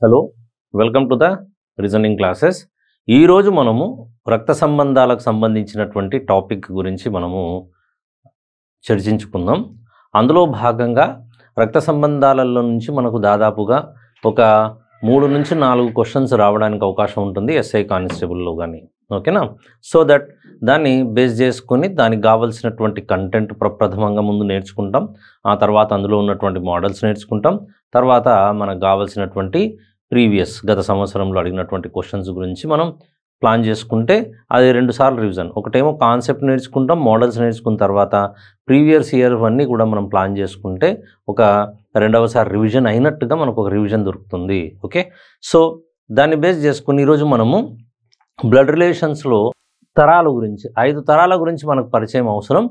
Hello welcome to the reasoning classes. ఈరోజు మనము రక్త సంబంధాలకు సంబంధించినటువంటి టాపిక్ గురించి మనము చర్చించుకుందాం. అందులో భాగంగా రక్త సంబంధాలలో నుంచి మనకు దాదాపుగా ఒక 3 నుంచి 4 క్వశ్చన్స్ రావడానికి అవకాశం ఉంటుంది ఎస్ఐ కానిస్టేబుల్లో కానీ. ఓకేనా? సో దట్ దాన్ని బేస్ చేసుకొని దానికి కావాల్సినటువంటి కంటెంట్ ప్రప్రథమంగా ముందు నేర్చుకుంటాం. ఆ తర్వాత అందులో ఉన్నటువంటి మోడల్స్ నేర్చుకుంటాం. తర్వాత మనకు కావాల్సినటువంటి ప్రీవియస్ గత సంవత్సరంలో అడిగినటువంటి క్వశ్చన్స్ గురించి మనం ప్లాన్ చేసుకుంటే అది 2 సార్లు రివిజన్. ఒకటేమో కాన్సెప్ట్ నేర్చుకుంటాం, మోడల్స్ నేర్చుకున్న తర్వాత ప్రీవియస్ ఇయర్ అన్నీ కూడా మనం ప్లాన్ చేసుకుంటే ఒక 2వసారి రివిజన్ అయినట్టుగా మనకు ఒక రివిజన్ దొరుకుతుంది. ఓకే, సో దాన్ని బేస్ చేసుకుని ఈరోజు మనము బ్లడ్ రిలేషన్స్లో తరాల గురించి 5 తరాల గురించి మనకు పరిచయం అవసరం.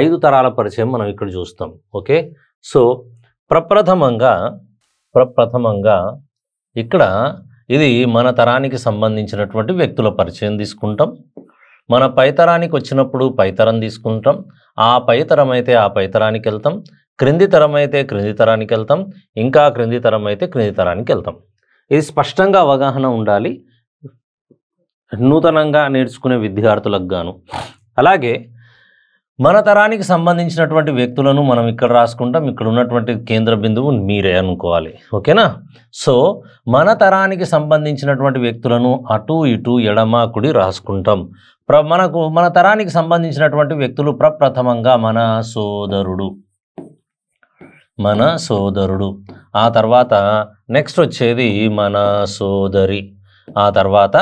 5 తరాల పరిచయం మనం ఇక్కడ చూస్తాం. ఓకే, సో ప్రప్రథమంగా ఇక్కడ ఇది మన తరానికి సంబంధించినటువంటి వ్యక్తుల పరిచయం తీసుకుంటాం. మన పైతరానికి వచ్చినప్పుడు పైతరం తీసుకుంటాం. ఆ పైతరం అయితే ఆ పైతరానికి వెళ్తాం. క్రింది తరం అయితే క్రింది తరానికి వెళ్తాం. ఇంకా క్రింది తరం అయితే క్రింది తరానికి వెళ్తాం. ఇది స్పష్టంగా అవగాహన ఉండాలి నూతనంగా నేర్చుకునే విద్యార్థులకు గాను. అలాగే మన తరానికి సంబంధించినటువంటి వ్యక్తులను మనం ఇక్కడ రాసుకుంటాం. ఇక్కడ ఉన్నటువంటి కేంద్ర బిందువు మీరే అనుకోవాలి. ఓకేనా? సో మన తరానికి సంబంధించినటువంటి వ్యక్తులను అటు ఇటు ఎడమ కుడి రాసుకుంటాం. మన తరానికి సంబంధించినటువంటి వ్యక్తులు ప్రప్రథమంగా మన సోదరుడు, ఆ తర్వాత నెక్స్ట్ వచ్చేది మన సోదరి, ఆ తర్వాత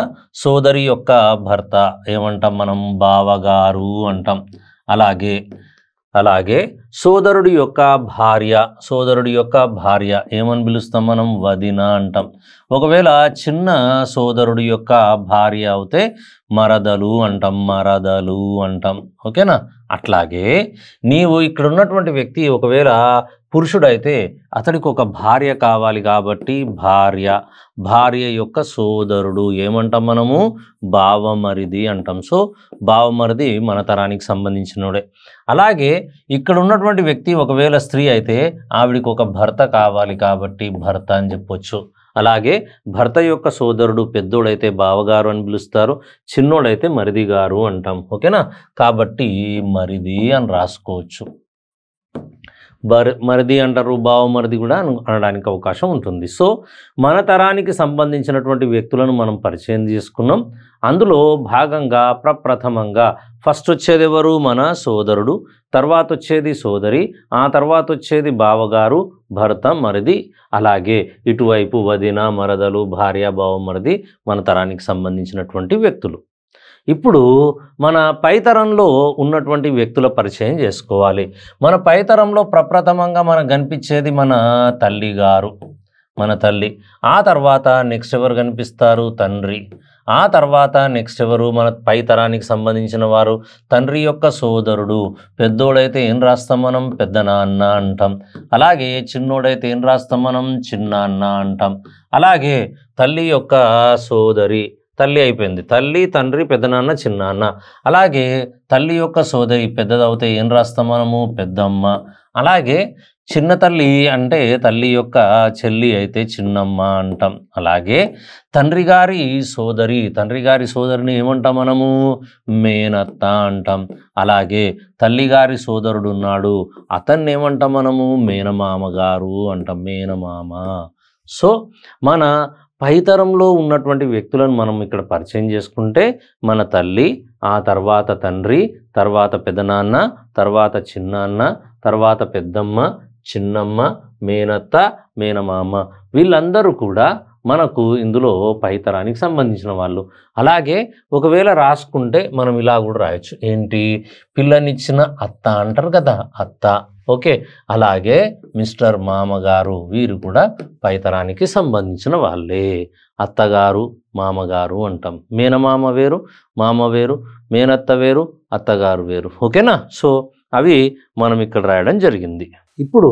సోదరి యొక్క భర్త ఏమంటాం మనం? బావగారు అంటాం. అలాగే సోదరుడి యొక్క భార్య ఏమని పిలుస్తాం మనం? వదిన అంటాం. ఒకవేళ చిన్న సోదరుడి యొక్క భార్య అవుతే మరదలు అంటాం. ఓకేనా? అట్లాగే నీవు ఇక్కడ ఉన్నటువంటి వ్యక్తి ఒకవేళ పురుషుడైతే అతడికి ఒక భార్య కావాలి కాబట్టి భార్య యొక్క సోదరుడు ఏమంటాం మనము? బావమరిది అంటాం. సో బావమరిది మన తరానికి సంబంధించినోడే. అలాగే ఇక్కడ ఉన్నటువంటి వ్యక్తి ఒకవేళ స్త్రీ అయితే ఆవిడికి ఒక భర్త కావాలి కాబట్టి భర్త అని చెప్పొచ్చు. అలాగే భర్త యొక్క సోదరుడు పెద్దోడైతే బావగారు అని పిలుస్తారు, చిన్నోడైతే మరిది గారు అంటాం. ఓకేనా? కాబట్టి మరిది అని రాసుకోవచ్చు. మరిది అంటారు, బావమరిది కూడా అనడానికి అవకాశం ఉంటుంది. సో మన తరానికి సంబంధించినటువంటి వ్యక్తులను మనం పరిచయం చేసుకున్నాం. అందులో భాగంగా ప్రప్రథమంగా ఫస్ట్ వచ్చేది ఎవరు? మన సోదరుడు, తర్వాత వచ్చేది సోదరి, ఆ తర్వాత వచ్చేది బావగారు, భర్త, మరిది. అలాగే ఇటువైపు వదిన, మరదలు, భార్య, బావమరిది మన తరానికి సంబంధించినటువంటి వ్యక్తులు. ఇప్పుడు మన పైతరంలో ఉన్నటువంటి వ్యక్తుల పరిచయం చేసుకోవాలి. మన పైతరంలో ప్రప్రథమంగా మనకు కనిపించేది మన తల్లి. ఆ తర్వాత నెక్స్ట్ ఎవరు కనిపిస్తారు? తండ్రి. ఆ తర్వాత నెక్స్ట్ ఎవరు? మన పైతరానికి సంబంధించిన వారు తండ్రి యొక్క సోదరుడు. పెద్దోడైతే ఏం రాస్తాం మనం? పెద్ద నాన్న అంటాం. అలాగే చిన్నోడైతే ఏం రాస్తాం మనం? చిన్నాన్న అంటాం. అలాగే తల్లి యొక్క సోదరి, తల్లి అయిపోయింది. తల్లి, తండ్రి, పెద్దనాన్న, చిన్నాన్న. అలాగే తల్లి యొక్క సోదరి పెద్దదవుతే ఏం రాస్తాం మనము? పెద్దమ్మ. అలాగే చిన్న తల్లి అంటే తల్లి యొక్క చెల్లి అయితే చిన్నమ్మ అంటాం. అలాగే తండ్రి గారి సోదరిని ఏమంటాం మనము? మేనత్త అంటాం. అలాగే తల్లి గారి సోదరుడు ఉన్నాడు, అతన్ని ఏమంటాం మనము? మేనమామ గారు అంటాం, మేనమామ. సో మన పైతరంలో ఉన్నటువంటి వ్యక్తులను మనం ఇక్కడ పరిచయం చేసుకుంటే మన తల్లి, ఆ తర్వాత తండ్రి, తర్వాత పెదనాన్న, తర్వాత చిన్నాన్న, తర్వాత పెద్దమ్మ, చిన్నమ్మ, మేనత్త, మేనమామ, వీళ్ళందరూ కూడా మనకు ఇందులో పైతరానికి సంబంధించిన వాళ్ళు. అలాగే ఒకవేళ రాసుకుంటే మనం ఇలా కూడా రాయొచ్చు. ఏంటి? పిల్లనిచ్చిన అత్త అంటారు కదా, అత్త. ఓకే, అలాగే మిస్టర్ మామగారు, వీరు కూడా పైతరానికి సంబంధించిన వాళ్ళే. అత్తగారు, మామగారు అంటాం. మేనమామ వేరు, మామ వేరు, మేనత్త వేరు, అత్తగారు వేరు. ఓకేనా? సో అవి మనం ఇక్కడ రాయడం జరిగింది. ఇప్పుడు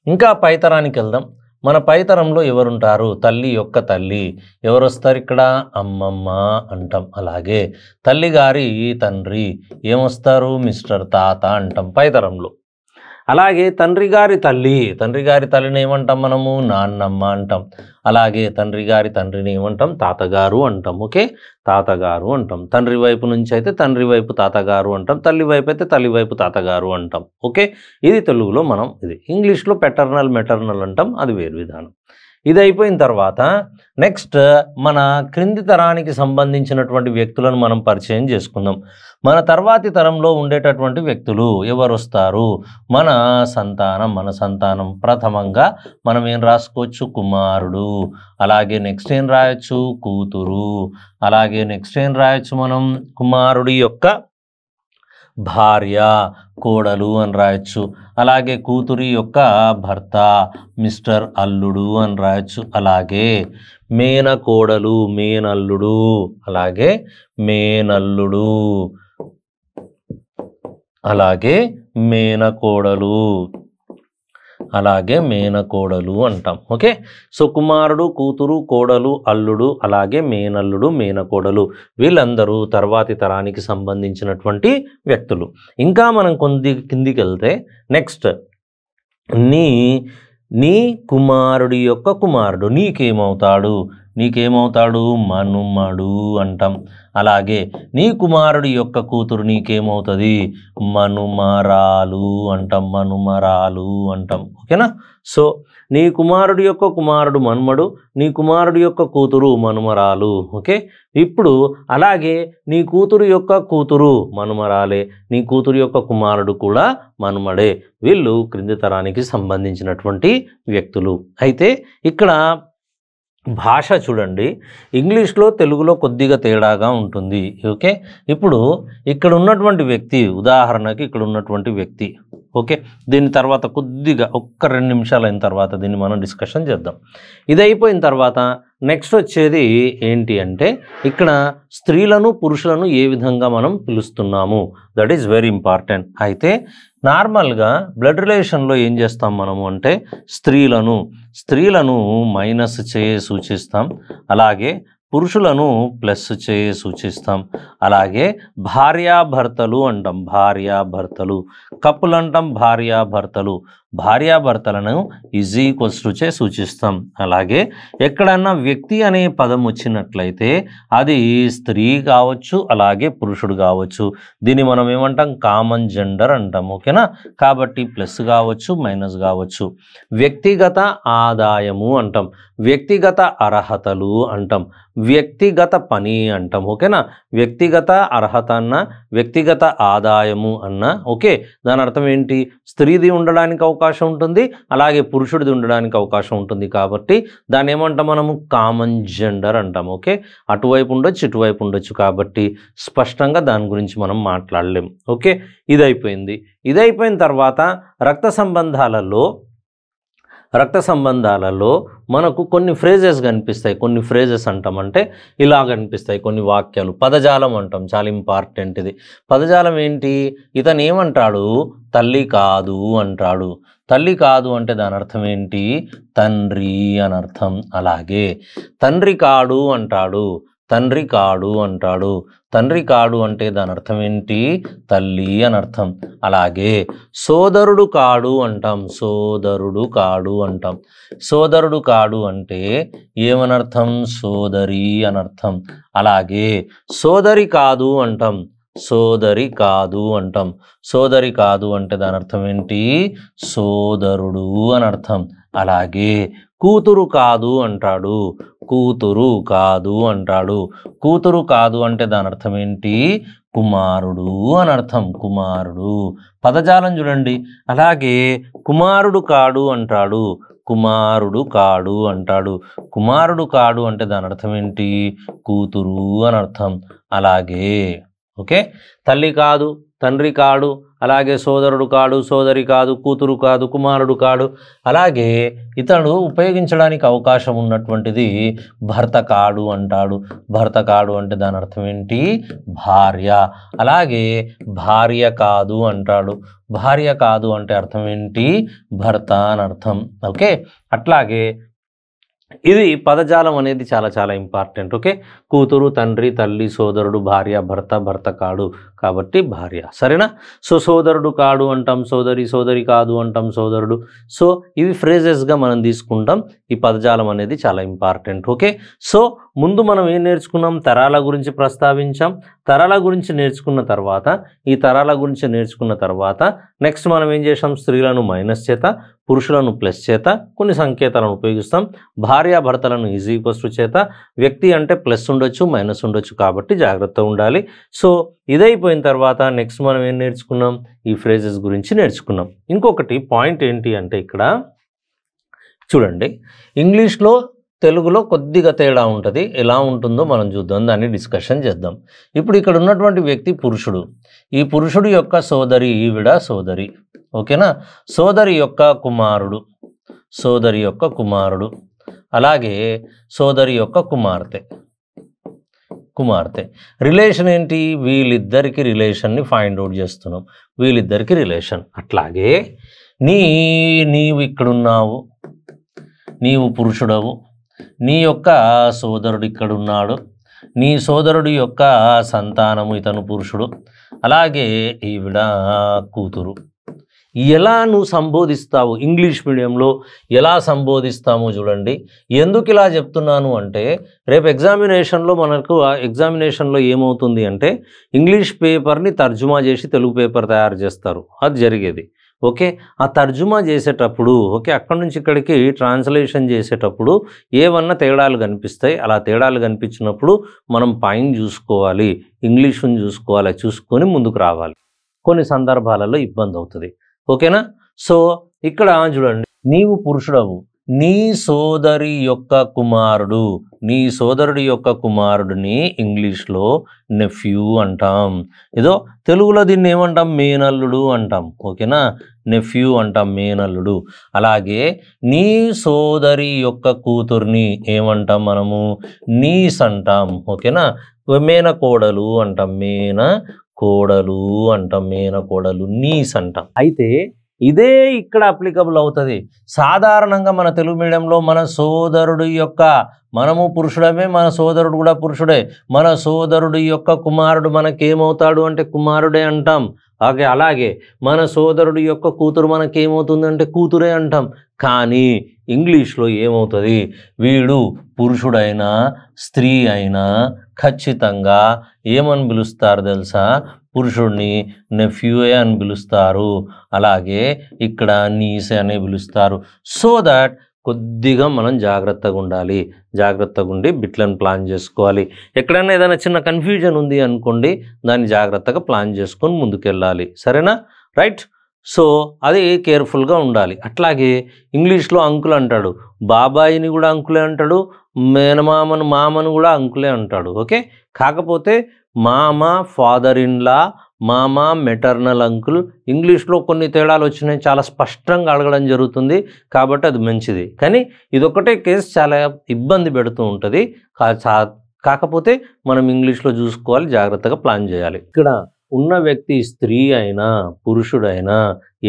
ఇంకా పైతరానికి వెళ్దాం. మన పైతరంలో ఎవరుంటారు? తల్లి యొక్క తల్లి ఎవరు వస్తారు ఇక్కడ? అమ్మమ్మ అంటాం. అలాగే తల్లి గారి తండ్రి ఏమొస్తారు? మిస్టర్ తాత అంటాం పైతరంలో. అలాగే తండ్రి గారి తల్లిని ఏమంటాం మనము నాన్నమ్మ అంటాం. అలాగే తండ్రి గారి తండ్రిని ఏమంటాం తాతగారు అంటాం. ఓకే, తాతగారు అంటాం. తండ్రి వైపు నుంచి అయితే తండ్రి వైపు తాతగారు అంటాం, తల్లి వైపు అయితే తల్లి వైపు తాతగారు అంటాం. ఓకే, ఇది తెలుగులో మనం ఇది. ఇంగ్లీష్లో పెటర్నల్ మెటర్నల్ అంటాం, అది వేరు విధానం. ఇది అయిపోయిన తర్వాత నెక్స్ట్ మన క్రింది తరానికి సంబంధించినటువంటి వ్యక్తులను మనం పరిచయం చేసుకుందాం. మన తర్వాతి తరంలో ఉండేటటువంటి వ్యక్తులు ఎవరు వస్తారు? మన సంతానం. ప్రథమంగా మనం ఏం రాసుకోవచ్చు? కుమారుడు. అలాగే నెక్స్ట్ ఏం రాయొచ్చు? కూతురు. అలాగే నెక్స్ట్ ఏం రాయొచ్చు మనం? కుమారుడి యొక్క భార్య, కోడలు అని రాయొచ్చు. అలాగే కూతురి యొక్క భర్త, మిస్టర్ అల్లుడు అని రాయొచ్చు. అలాగే మేనకోడలు, మేనల్లుడు. అలాగే మేనల్లుడు. అలాగే మేనకోడలు. అలాగే మేనకోడలు అంటాం. ఓకే, సో కుమారుడు, కూతురు, కోడలు, అల్లుడు, అలాగే మేనల్లుడు, మేనకోడలు, వీళ్ళందరూ తర్వాతి తరానికి సంబంధించినటువంటి వ్యక్తులు. ఇంకా మనం కిందికి వెళ్తే నెక్స్ట్ నీ కుమారుడి యొక్క కుమారుడు నీకేమవుతాడు? మనుమడు అంటాం. అలాగే నీ కుమారుడి యొక్క కూతురు నీకేమవుతుంది? మనుమరాలు అంటాం. ఓకేనా? సో నీ కుమారుడి యొక్క కుమారుడు మనుమడు, నీ కుమారుడి యొక్క కూతురు మనుమరాలు. ఓకే, ఇప్పుడు అలాగే నీ కూతురు యొక్క కూతురు మనుమరాలే, నీ కూతురు యొక్క కుమారుడు కూడా మనుమడే. వీళ్ళు క్రింది తరానికి సంబంధించినటువంటి వ్యక్తులు. అయితే ఇక్కడ భాష చూడండి, ఇంగ్లీష్లో తెలుగులో కొద్దిగా తేడాగా ఉంటుంది. ఓకే, ఇప్పుడు ఇక్కడ ఉన్నటువంటి వ్యక్తి, ఉదాహరణకి ఇక్కడ ఉన్నటువంటి వ్యక్తి. ఓకే, దీని తర్వాత కొద్దిగా 1-2 నిమిషాలు అయిన తర్వాత దీన్ని మనం డిస్కషన్ చేద్దాం. ఇది అయిపోయిన తర్వాత నెక్స్ట్ వచ్చేది ఏంటి అంటే ఇక్కడ స్త్రీలను పురుషులను ఏ విధంగా మనం పిలుస్తున్నాము, దట్ ఈస్ వెరీ ఇంపార్టెంట్. అయితే నార్మల్గా బ్లడ్ రిలేషన్లో ఏం చేస్తాం మనము అంటే స్త్రీలను మైనస్ చేసి సూచిస్తాం, అలాగే పురుషులను ప్లస్ చేసి సూచిస్తాం. అలాగే భార్యాభర్తలు అంటాం, కపుల్ అంటాం, భార్యాభర్తలను ఈజ్ ఈక్వల్స్ టు చే సూచిస్తాం. అలాగే ఎక్కడన్నా వ్యక్తి అనే పదం వచ్చినట్లయితే అది స్త్రీ కావచ్చు, అలాగే పురుషుడు కావచ్చు. దీన్ని మనం ఏమంటాం? కామన్ జెండర్ అంటాం. ఓకేనా? కాబట్టి ప్లస్ కావచ్చు, మైనస్ కావచ్చు. వ్యక్తిగత ఆదాయము అంటాం, వ్యక్తిగత అర్హతలు అంటాం, వ్యక్తిగత పని అంటాం. ఓకేనా? వ్యక్తిగత అర్హత అన్న, వ్యక్తిగత ఆదాయము అన్న. ఓకే, దాని అర్థం ఏంటి? స్త్రీది ఉండడానికి అవకాశం ఉంటుంది, అలాగే పురుషుడిది ఉండడానికి అవకాశం ఉంటుంది. కాబట్టి దాన్ని ఏమంటాం మనము? కామన్ జెండర్ అంటాం. ఓకే, అటువైపు ఉండొచ్చు, ఇటువైపు ఉండొచ్చు. కాబట్టి స్పష్టంగా దాని గురించి మనం మాట్లాడలేం. ఓకే, ఇది అయిపోయిన తర్వాత రక్త సంబంధాలలో మనకు కొన్ని ఫ్రేజెస్ కనిపిస్తాయి. కొన్ని ఫ్రేజెస్ అంటామంటే ఇలా కనిపిస్తాయి, కొన్ని వాక్యాలు. పదజాలం అంటాం, చాలా ఇంపార్టెంట్ ఇది. పదజాలం ఏంటి? ఇతను ఏమంటాడు? తల్లి కాదు అంటాడు. తల్లి కాదు అంటే దాని అర్థం ఏంటి? తండ్రి అని అర్థం. అలాగే తండ్రి కాడు అంటాడు, తండ్రి కాడు అంటే దాని అర్థం ఏంటి? తల్లి అని అర్థం. అలాగే సోదరుడు కాడు అంటాం, సోదరుడు కాడు అంటే ఏమనర్థం? సోదరి అనర్థం. అలాగే సోదరి కాదు అంటాం, సోదరి కాదు అంటే దాని అర్థం ఏంటి? సోదరుడు అని అర్థం. అలాగే కూతురు కాదు అంటాడు, కూతురు కాదు అంటే దాని అర్థం ఏంటి? కుమారుడు అని అర్థం, కుమారుడు. పదజాలం చూడండి. అలాగే కుమారుడు కాడు అంటాడు, కుమారుడు కాడు అంటే దాని అర్థం ఏంటి? కూతురు అని అర్థం. అలాగే ఓకే, తల్లి కాదు, తండ్రి కాడు, అలాగే సోదరుడు కాడు, సోదరి కాదు, కూతురు కాదు, కుమారుడు కాడు. అలాగే ఇతడు ఉపయోగించడానికి అవకాశం ఉన్నటువంటిది భర్త కాడు అంటాడు. భర్త కాడు అంటే దాని అర్థం ఏంటి? భార్య. అలాగే భార్య కాదు అంటాడు. భార్య కాదు అంటే అర్థం ఏంటి? భర్త అని అర్థం. ఓకే, అట్లాగే ఇది పదజాలం అనేది చాలా చాలా ఇంపార్టెంట్. ఓకే, కూతురు, తండ్రి, తల్లి, సోదరుడు, భార్య, భర్త, భర్త కాడు, కాబట్టి భార్య. సరేనా? సో సోదరుడు కాడు అంటాం, సోదరి, సోదరి కాదు అంటాం, సోదరుడు. సో ఇవి ఫ్రేజెస్గా మనం తీసుకుంటాం. ఈ పదజాలం అనేది చాలా ఇంపార్టెంట్. ఓకే, సో ముందు మనం ఏం నేర్చుకున్నాం? తరాల గురించి ప్రస్తావించాం. తరాల గురించి నేర్చుకున్న తర్వాత నెక్స్ట్ మనం ఏం చేసాం? స్త్రీలను మైనస్ చేత, పురుషులను ప్లస్ చేత కొన్ని సంకేతాలను ఉపయోగిస్తాం. భార్యాభర్తలను ఈజ్ ఈక్వల్స్ టు చేత, వ్యక్తి అంటే ప్లస్ ఉండొచ్చు, మైనస్ ఉండొచ్చు, కాబట్టి జాగ్రత్తగా ఉండాలి. సో ఇదైపోయిన తర్వాత నెక్స్ట్ మనం ఏం నేర్చుకున్నాం? ఈ ఫ్రేజెస్ గురించి నేర్చుకున్నాం. ఇంకొకటి పాయింట్ ఏంటి అంటే ఇక్కడ చూడండి, ఇంగ్లీష్లో తెలుగులో కొద్దిగా తేడా ఉంటుంది. ఎలా ఉంటుందో మనం చూద్దాం, దాన్ని డిస్కషన్ చేద్దాం. ఇప్పుడు ఇక్కడ ఉన్నటువంటి వ్యక్తి పురుషుడు. ఈ పురుషుడు యొక్క సోదరి ఈవిడ సోదరి. ఓకేనా? సోదరి యొక్క కుమారుడు, అలాగే సోదరి యొక్క కుమార్తె. రిలేషన్ ఏంటి? వీళ్ళిద్దరికి రిలేషన్ని ఫైండ్ అవుట్ చేస్తున్నాం. వీళ్ళిద్దరికి రిలేషన్. అట్లాగే నీవు ఇక్కడున్నావు, నీవు పురుషుడవు, నీ యొక్క సోదరుడు ఇక్కడున్నాడు, నీ సోదరుడి యొక్క సంతానము ఇతను పురుషుడు, అలాగే ఈవిడ కూతురు. ఎలా నువ్వు సంబోధిస్తావు? ఇంగ్లీష్ మీడియంలో ఎలా సంబోధిస్తామో చూడండి. ఎందుకు ఇలా చెప్తున్నాను అంటే రేపు ఎగ్జామినేషన్లో ఏమవుతుంది అంటే ఇంగ్లీష్ పేపర్ని తర్జుమా చేసి తెలుగు పేపర్ తయారు చేస్తారు. అది జరిగేది. ఓకే, ఆ తర్జుమా చేసేటప్పుడు అక్కడి నుంచి ఇక్కడికి ట్రాన్స్లేషన్ చేసేటప్పుడు ఏమన్నా తేడాలు కనిపిస్తాయి. అలా తేడాలు కనిపించినప్పుడు మనం పైన చూసుకోవాలి, ఇంగ్లీషుని చూసుకోవాలి, చూసుకొని ముందుకు రావాలి. కొన్ని సందర్భాలలో ఇబ్బంది అవుతుంది. ఓకేనా? సో ఇక్కడ చూడండి, నీవు పురుషుడవు, నీ సోదరుడి యొక్క కుమారుడిని ఇంగ్లీష్లో నెఫ్యూ అంటాం. ఏదో తెలుగులో దీన్ని ఏమంటాం? మేనల్లుడు అంటాం. ఓకేనా? నెఫ్యూ అంటాం, మేనల్లుడు. అలాగే నీ సోదరి యొక్క కూతుర్ని ఏమంటాం మనము? నీస్ అంటాం. ఓకేనా? మేనకోడలు అంటాం, మేనకోడలు నీస్ అంటాం. అయితే ఇదే ఇక్కడ అప్లికబుల్ అవుతుంది. సాధారణంగా మన తెలుగు మీడియంలో మన సోదరుడు యొక్క, మనము పురుషుడమే, మన సోదరుడు కూడా పురుషుడే, మన సోదరుడు యొక్క కుమారుడు మనకేమవుతాడు అంటే కుమారుడే అంటాం. అలాగే మన సోదరుడు యొక్క కూతురు మనకేమవుతుందంటే కూతురే అంటాం. కానీ ఇంగ్లీష్లో ఏమవుతుంది? వీడు పురుషుడైనా స్త్రీ అయినా ఖచ్చితంగా ఏమని పిలుస్తారు తెలుసా? పురుషుడిని నెఫ్యూయే అని పిలుస్తారు, అలాగే ఇక్కడ నీసే అని పిలుస్తారు. సో దట్ కొద్దిగా మనం జాగ్రత్తగా ఉండాలి, జాగ్రత్తగా ఉండి బిట్లను ప్లాన్ చేసుకోవాలి. ఎక్కడైనా ఏదైనా చిన్న కన్ఫ్యూజన్ ఉంది అనుకోండి, దాన్ని జాగ్రత్తగా ప్లాన్ చేసుకొని ముందుకెళ్ళాలి. సరేనా? రైట్. సో అది కేర్ఫుల్గా ఉండాలి. అట్లాగే ఇంగ్లీష్లో అంకుల్ అంటాడు, బాబాయిని కూడా అంకులే అంటాడు, మామను కూడా అంకులే అంటాడు. ఓకే, కాకపోతే మామ ఫాదర్ ఇన్ లా, మామ మెటర్నల్ అంకుల్, ఇంగ్లీష్లో కొన్ని తేడాలు వచ్చినాయి, చాలా స్పష్టంగా అడగడం జరుగుతుంది, కాబట్టి అది మంచిది. కానీ ఇదొక్కటే కేసు చాలా ఇబ్బంది పెడుతూ ఉంటుంది. కాకపోతే మనం ఇంగ్లీష్లో చూసుకోవాలి, జాగ్రత్తగా ప్లాన్ చేయాలి. ఇక్కడ ఉన్న వ్యక్తి స్త్రీ అయినా పురుషుడైనా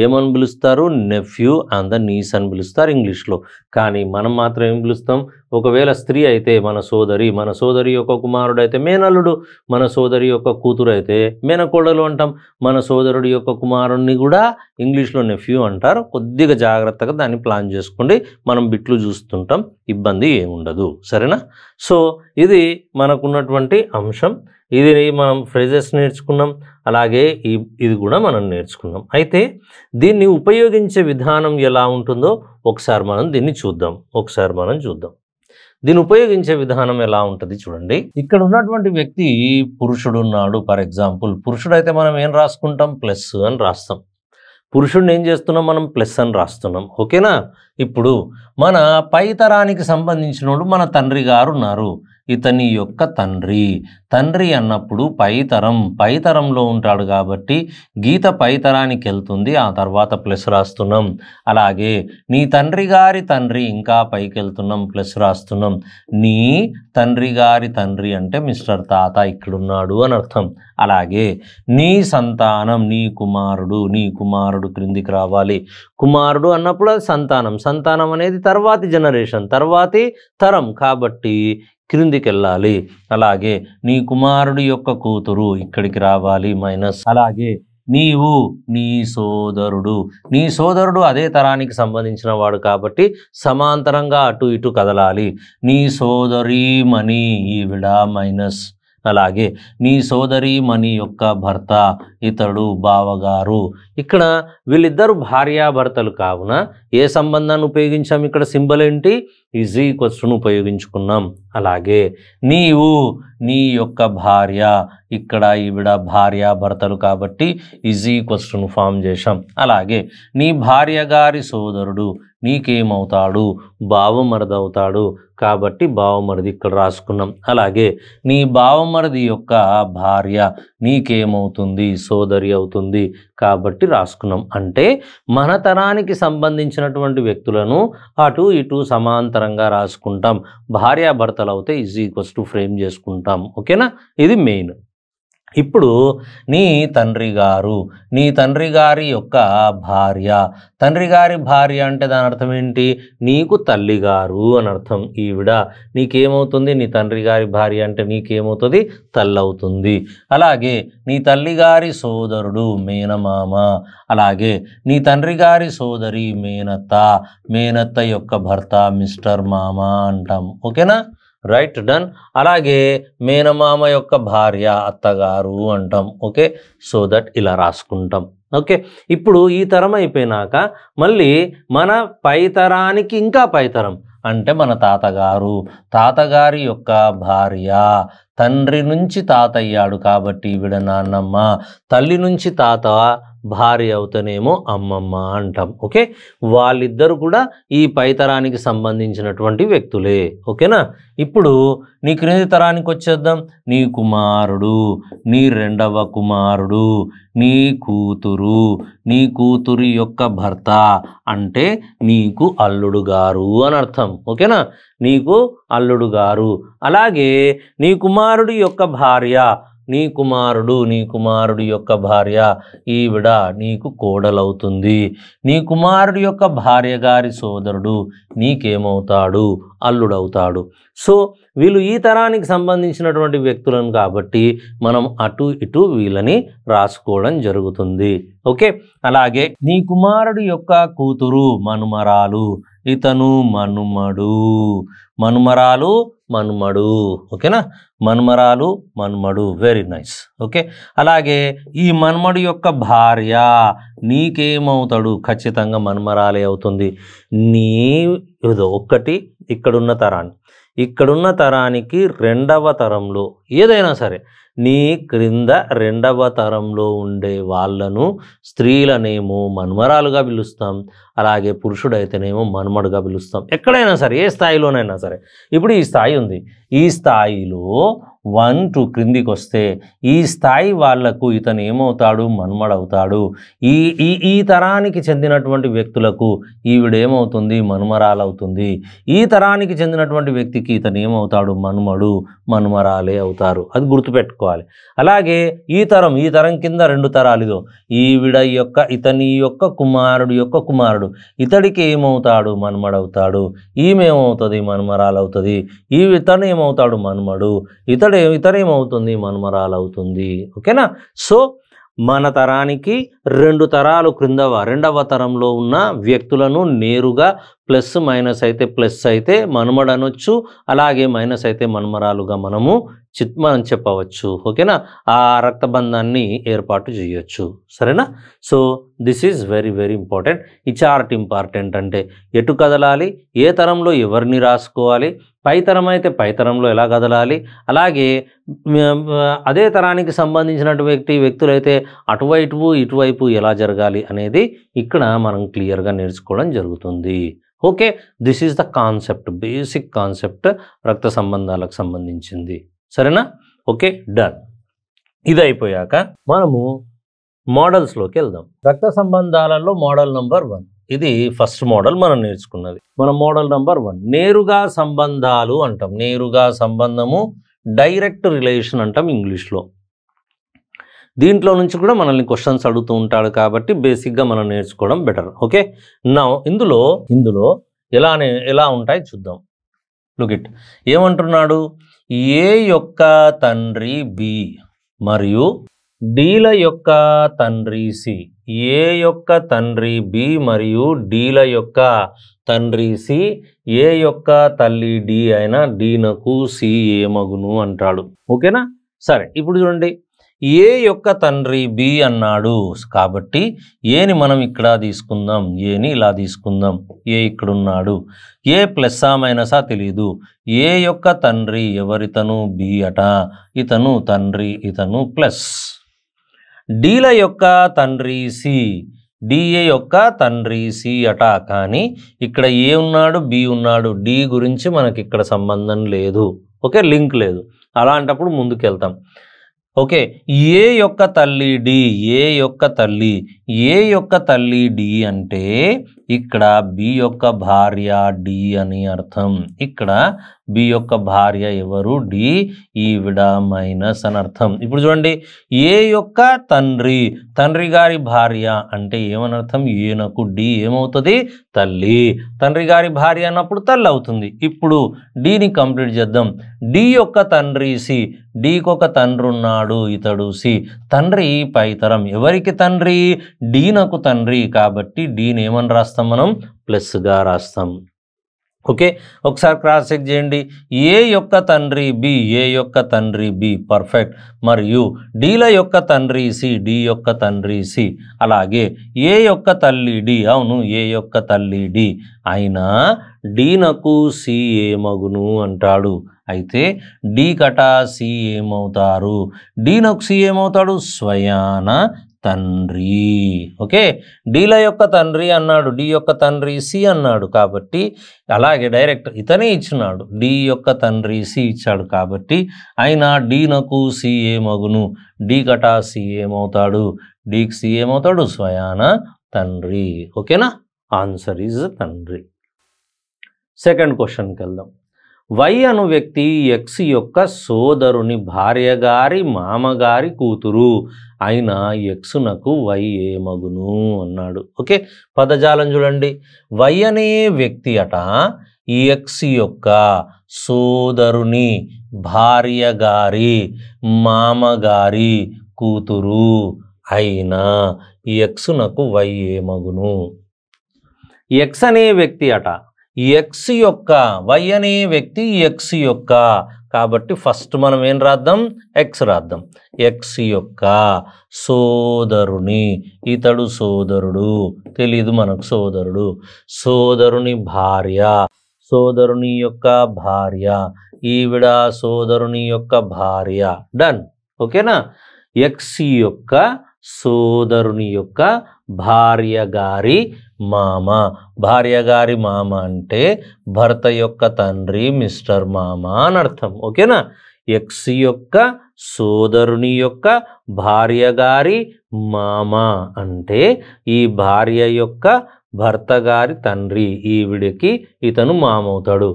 ఏమని పిలుస్తారు? నెఫ్యూ అండ్ ద నీస్ అని పిలుస్తారు ఇంగ్లీష్లో. కానీ మనం మాత్రం ఏం పిలుస్తాం? ఒకవేళ స్త్రీ అయితే మన సోదరి యొక్క కుమారుడు అయితే మేనల్లుడు, మన సోదరి యొక్క కూతురు అయితే మేనకోడలు అంటాం, మన సోదరుడి యొక్క కుమారుడిని కూడా ఇంగ్లీష్లో నెఫ్యూ అంటారు. కొద్దిగా జాగ్రత్తగా దాన్ని ప్లాన్ చేసుకోండి. మనం బిట్లు చూస్తుంటాం, ఇబ్బంది ఏముండదు. సరేనా? సో ఇది మనకున్నటువంటి అంశం. ఇది మనం ఫ్రేజెస్ నేర్చుకున్నాం, అలాగే ఇది కూడా మనం నేర్చుకున్నాం. అయితే దీన్ని ఉపయోగించే విధానం ఎలా ఉంటుందో ఒకసారి మనం చూద్దాం. దీన్ని ఉపయోగించే విధానం ఎలా ఉంటుంది చూడండి. ఇక్కడ ఉన్నటువంటి వ్యక్తి పురుషుడు ఉన్నాడు. ఫర్ ఎగ్జాంపుల్ పురుషుడైతే మనం ఏం రాసుకుంటాం? ప్లస్ అని రాస్తాం. పురుషుడిని ఏం చేస్తున్నాం? మనం ప్లస్ అని రాస్తున్నాం. ఓకేనా? ఇప్పుడు మన పై తరానికి సంబంధించినోడు మన తండ్రి గారు ఉన్నారు. ఇతని యొక్క తండ్రి అన్నప్పుడు పైతరంలో ఉంటాడు కాబట్టి గీత పైతరానికి వెళ్తుంది, ఆ తర్వాత ప్లస్ రాస్తున్నాం. అలాగే నీ తండ్రి గారి తండ్రి ఇంకా పైకి వెళ్తున్నాం, ప్లస్ రాస్తున్నాం. నీ తండ్రి గారి తండ్రి అంటే మిస్టర్ తాత ఇక్కడున్నాడు అని అర్థం. అలాగే నీ సంతానం, నీ కుమారుడు క్రిందికి రావాలి. కుమారుడు అన్నప్పుడు అది సంతానం అనేది తర్వాతి జనరేషన్, తర్వాతి తరం, కాబట్టి క్రిందికి వెళ్ళాలి. అలాగే నీ కుమారుడి యొక్క కూతురు ఇక్కడికి రావాలి మైనస్. అలాగే నీవు నీ సోదరుడు అదే తరానికి సంబంధించిన వాడు కాబట్టి సమాంతరంగా అటు ఇటు కదలాలి. నీ సోదరీమణి ఈవిడ మైనస్. అలాగే నీ సోదరీమణి యొక్క భర్త ఇతడు బావగారు. ఇక్కడ వీళ్ళిద్దరు భార్యాభర్తలు కావున ఏ సంబంధాన్ని ఉపయోగించాం? ఇక్కడ సింబల్ ఏంటి? ఈజ్ ఈక్వల్స్ ను ఉపయోగించుకున్నాం. అలాగే నీవు నీ యొక్క భార్య, ఇక్కడ ఈవిడ భార్యాభర్తలు కాబట్టి ఈజ్ ఈక్వల్స్ ను ఫామ్ చేశాం. అలాగే నీ భార్య గారి సోదరుడు నీకేమవుతాడు? బావమరిది అవుతాడు కాబట్టి బావమరిది ఇక్కడ రాసుకున్నాం. అలాగే నీ బావమరిది యొక్క భార్య నీకేమవుతుంది? సోదరి అవుతుంది కాబట్టి రాసుకున్నాం. అంటే మన తరానికి సంబంధించినటువంటి వ్యక్తులను అటు ఇటు సమాంతరంగా రాసుకుంటాం. భార్యాభర్తలు అయితే ఈజ్ ఈక్వల్స్ టు ఫ్రేమ్ చేసుకుంటాం. ఓకేనా? ఇది మెయిన్. ఇప్పుడు నీ తండ్రి గారి యొక్క భార్య. తండ్రి గారి భార్య అంటే దాని అర్థం ఏంటి? నీకు తల్లిగారు అని అర్థం. ఈవిడ నీకేమవుతుంది? నీ తండ్రి గారి భార్య అంటే నీకేమవుతుంది? తల్లి అవుతుంది. అలాగే నీ తల్లి గారి సోదరుడు మేనమామ. అలాగే నీ తండ్రి గారి సోదరి మేనత్త యొక్క భర్త మిస్టర్ మామ అంటాం. ఓకేనా? Right, done. అలాగే మేనమామ యొక్క భార్య అత్తగారు అంటాం. ఓకే, సో దట్ ఇలా రాసుకుంటాం. ఓకే, ఇప్పుడు ఈ తరం అయిపోయినాక మళ్ళీ మన పైతరానికి ఇంకా పైతరం అంటే మన తాతగారి యొక్క భార్య. తండ్రి నుంచి తాత అయ్యాడు కాబట్టి ఈవిడ నాన్నమ్మ. తల్లి నుంచి తాత భార్య అవుతానేమో అమ్మమ్మ అంటాం. ఓకే, వాళ్ళిద్దరు కూడా ఈ పైతరానికి సంబంధించినటువంటి వ్యక్తులే. ఓకేనా? ఇప్పుడు నీ క్రింది తరానికి వచ్చేద్దాం. నీ కుమారుడు, నీ రెండవ కుమారుడు, నీ కూతురు యొక్క భర్త అంటే నీకు అల్లుడు గారు అని అర్థం. ఓకేనా? నీకు అల్లుడు గారు. అలాగే నీ కుమారుడి యొక్క భార్య, నీ కుమారుడు యొక్క భార్య ఈవిడ నీకు కోడలవుతుంది. నీ కుమారుడి యొక్క భార్య గారి సోదరుడు నీకేమవుతాడు? అల్లుడవుతాడు. సో వీళ్ళు ఈ తరానికి సంబంధించినటువంటి వ్యక్తులను కాబట్టి మనం అటు ఇటు వీళ్ళని రాసుకోవడం జరుగుతుంది. ఓకే, అలాగే నీ కుమారుడి యొక్క కూతురు మనుమరాలు, ఇతను మనుమడు. ఓకేనా? మనుమడు, వెరీ నైస్. ఓకే, అలాగే ఈ మనుమడు యొక్క భార్య నీకేమవుతాడు? ఖచ్చితంగా మనుమరాలే అవుతుంది. ఒక్కటి ఇక్కడున్న తరానికి రెండవ తరంలో ఏదైనా సరే నీ క్రింద రెండవ తరంలో ఉండే వాళ్ళను స్త్రీలనేమో మనుమరాలుగా పిలుస్తాం. అలాగే పురుషుడైతేనేమో మనుమడుగా పిలుస్తాం. ఎక్కడైనా సరే, ఏ స్థాయిలోనైనా సరే. ఇప్పుడు ఈ స్థాయి ఉంది. ఈ స్థాయిలో 1 2 క్రిందికి వస్తే ఈ స్థాయి వాళ్లకు ఇతను ఏమవుతాడు? మనుమడవుతాడు. ఈ తరానికి చెందినటువంటి వ్యక్తులకు ఈవిడేమవుతుంది? మనుమరాలవుతుంది. ఈ తరానికి చెందినటువంటి వ్యక్తికి ఇతను ఏమవుతాడు? మనుమరాలే అవుతారు. అది గుర్తుపెట్టుకోవాలి. అలాగే ఈ తరం కింద 2 తరాలు. ఇదో ఇతని యొక్క కుమారుడు ఇతడికి ఏమవుతాడు? మనుమడవుతాడు. ఈమెమవుతుంది? మనుమరాలవుతుంది. ఇతను ఏమవుతాడు? మనుమడు. ఇతరేమవుతుంది? మనుమరాలవుతుంది. ఓకేనా? సో మన తరానికి 2 తరాలు క్రిందవ రెండవ తరంలో ఉన్న వ్యక్తులను నేరుగా ప్లస్ మైనస్ అయితే ప్లస్ అయితే మనుమడు అనొచ్చు, అలాగే మైనస్ అయితే మనుమరాలుగా మనం చెప్పవచ్చు. ఓకేనా? ఆ రక్తబంధాన్ని ఏర్పాటు చేయొచ్చు. సరేనా? So this is very very important. ఈ చార్ట్ ఇంపార్టెంట్. అంటే ఎటు కదలాలి, ఏ తరంలో ఎవరిని రాసుకోవాలి, పైతరం అయితే పైతరంలో ఎలా కదలాలి, అలాగే అదే తరానికి సంబంధించినటువంటి వ్యక్తులైతే ఇటువైపు ఎలా జరగాలి అనేది ఇక్కడ మనం క్లియర్గా నేర్చుకోవడం జరుగుతుంది. Okay, this is the concept, basic concept రక్త సంబంధాలకు సంబంధించింది. సరేనా? Okay, done. ఇది అయిపోయాక మనము మోడల్స్లోకి వెళ్దాం. రక్త సంబంధాలలో మోడల్ నంబర్ 1, ఇది ఫస్ట్ మోడల్ మనం నేర్చుకున్నది. మన మోడల్ నంబర్ 1 నేరుగా సంబంధాలు అంటాం. నేరుగా సంబంధము, డైరెక్ట్ రిలేషన్ అంటాం ఇంగ్లీష్లో. దీంట్లో నుంచి కూడా మనల్ని క్వశ్చన్స్ అడుగుతూ ఉంటాడు కాబట్టి బేసిక్గా మనం నేర్చుకోవడం బెటర్. ఓకే, నా ఇందులో ఎలా ఉంటాయి చూద్దాం. లుక్ ఇట్ ఏమంటున్నాడు, ఏ యొక్క తండ్రి బి మరియు డీల యొక్క తండ్రి సి. ఏ యొక్క తండ్రి బి మరియు డీల యొక్క తండ్రి సి. ఏ యొక్క తల్లి డి అయినా డీనకు సి ఏమగును అంటాడు. ఓకేనా? సరే, ఇప్పుడు చూడండి, ఏ యొక్క తండ్రి బి అన్నాడు కాబట్టి ఏని మనం ఇక్కడ తీసుకుందాం, ఏని ఇలా తీసుకుందాం. ఏ ఇక్కడున్నాడు, ఏ ప్లస్సా మైనసా తెలీదు. ఏ యొక్క తండ్రి ఎవరితను, బి అట, ఇతను తండ్రి, ఇతను ప్లస్. డీల యొక్క తండ్రి సి, డిఏ యొక్క తండ్రి సి అట. కానీ ఇక్కడ ఏ ఉన్నాడు, బి ఉన్నాడు, డి గురించి మనకి ఇక్కడ సంబంధం లేదు. ఓకే, లింక్ లేదు. అలాంటప్పుడు ముందుకెళ్తాం. ఓకే, ఏ యొక్క తల్లి డి, ఏ యొక్క తల్లి, ఏ యొక్క తల్లి డి అంటే ఇక్కడ బి యొక్క భార్య డి అని అర్థం. ఇక్కడ బి యొక్క భార్య ఎవరు, డి, ఈవిడ మైనస్ అని అర్థం. ఇప్పుడు చూడండి, ఏ యొక్క తండ్రి, తండ్రి గారి భార్య అంటే ఏమని అర్థం, ఏనకు డి ఏమవుతుంది, తల్లి. తండ్రి గారి భార్య అన్నప్పుడు తల్లి అవుతుంది. ఇప్పుడు డిని కంప్లీట్ చేద్దాం. డి యొక్క తండ్రి సి, డికి ఒక తండ్రి ఉన్నాడు, ఇతడు సి. తండ్రి పైతరం, ఎవరికి తండ్రి, డీనకు తండ్రి. కాబట్టి డీని ఏమని రాస్తాం మనం, ప్లస్గా రాస్తాం. ఓకే, ఒకసారి క్రాస్ చెక్ చేయండి. ఏ యొక్క తండ్రి బి, ఏ యొక్క తండ్రి బి, పర్ఫెక్ట్. మరియు డీల యొక్క తండ్రి సి, డి యొక్క తండ్రి సి. అలాగే ఏ యొక్క తల్లి డి, అవును ఏ యొక్క తల్లి డి అయినా డీనకు సి ఏమగును అంటాడు. అయితే డి కట సి ఏమవుతారు, డీనకు సి ఏమవుతాడు, స్వయాన తండ్రి. ఓకే, డీల యొక్క తండ్రి అన్నాడు, డి యొక్క తండ్రి సి అన్నాడు. కాబట్టి అలాగే డైరెక్ట్ ఇతనే ఇచ్చినాడు, డి యొక్క తండ్రి సి ఇచ్చాడు. కాబట్టి అయినా డీనకు సి ఏమగును, డి కట సి ఏమవుతాడు, డీకి సి ఏమవుతాడు, స్వయాన తండ్రి. ఓకేనా? ఆన్సర్ ఈజ్ తండ్రి. సెకండ్ క్వశ్చన్కి వెళ్దాం. వై అను వ్యక్తి ఎక్స్ యొక్క సోదరుని భార్య గారి మామగారి కూతురు అయిన ఎక్స్నకు వై ఏమగును అన్నాడు. ఓకే, పదజాలం చూడండి. వై అనే వ్యక్తి అట ఎక్స్ యొక్క సోదరుని భార్య గారి మామగారి కూతురు అయిన ఎక్స్నకు వై ఏమగును. ఎక్స్ అనే వ్యక్తి అట ఎక్స్ యొక్క, వై అనే వ్యక్తి ఎక్స్ యొక్క. కాబట్టి ఫస్ట్ మనం ఏం రాద్దాం, ఎక్స్ రాద్దాం. ఎక్స్ యొక్క సోదరుని, ఇతడు సోదరుడు, తెలీదు మనకు సోదరుడు, సోదరుని భార్య, సోదరుని యొక్క భార్య, ఈవిడ సోదరుని యొక్క భార్య. డన్. ఓకేనా? ఎక్స్ యొక్క సోదరుని యొక్క భార్య గారి మామ. భార్య గారి మామ అంటే భర్త యొక్క తండ్రి, మిస్టర్ మామ అని అర్థం. ఓకేనా? ఎక్స్ యొక్క సోదరుని యొక్క భార్య గారి మామ అంటే ఈ భార్య యొక్క భర్త గారి తండ్రి, ఈవిడికి ఇతను మామవుతాడు.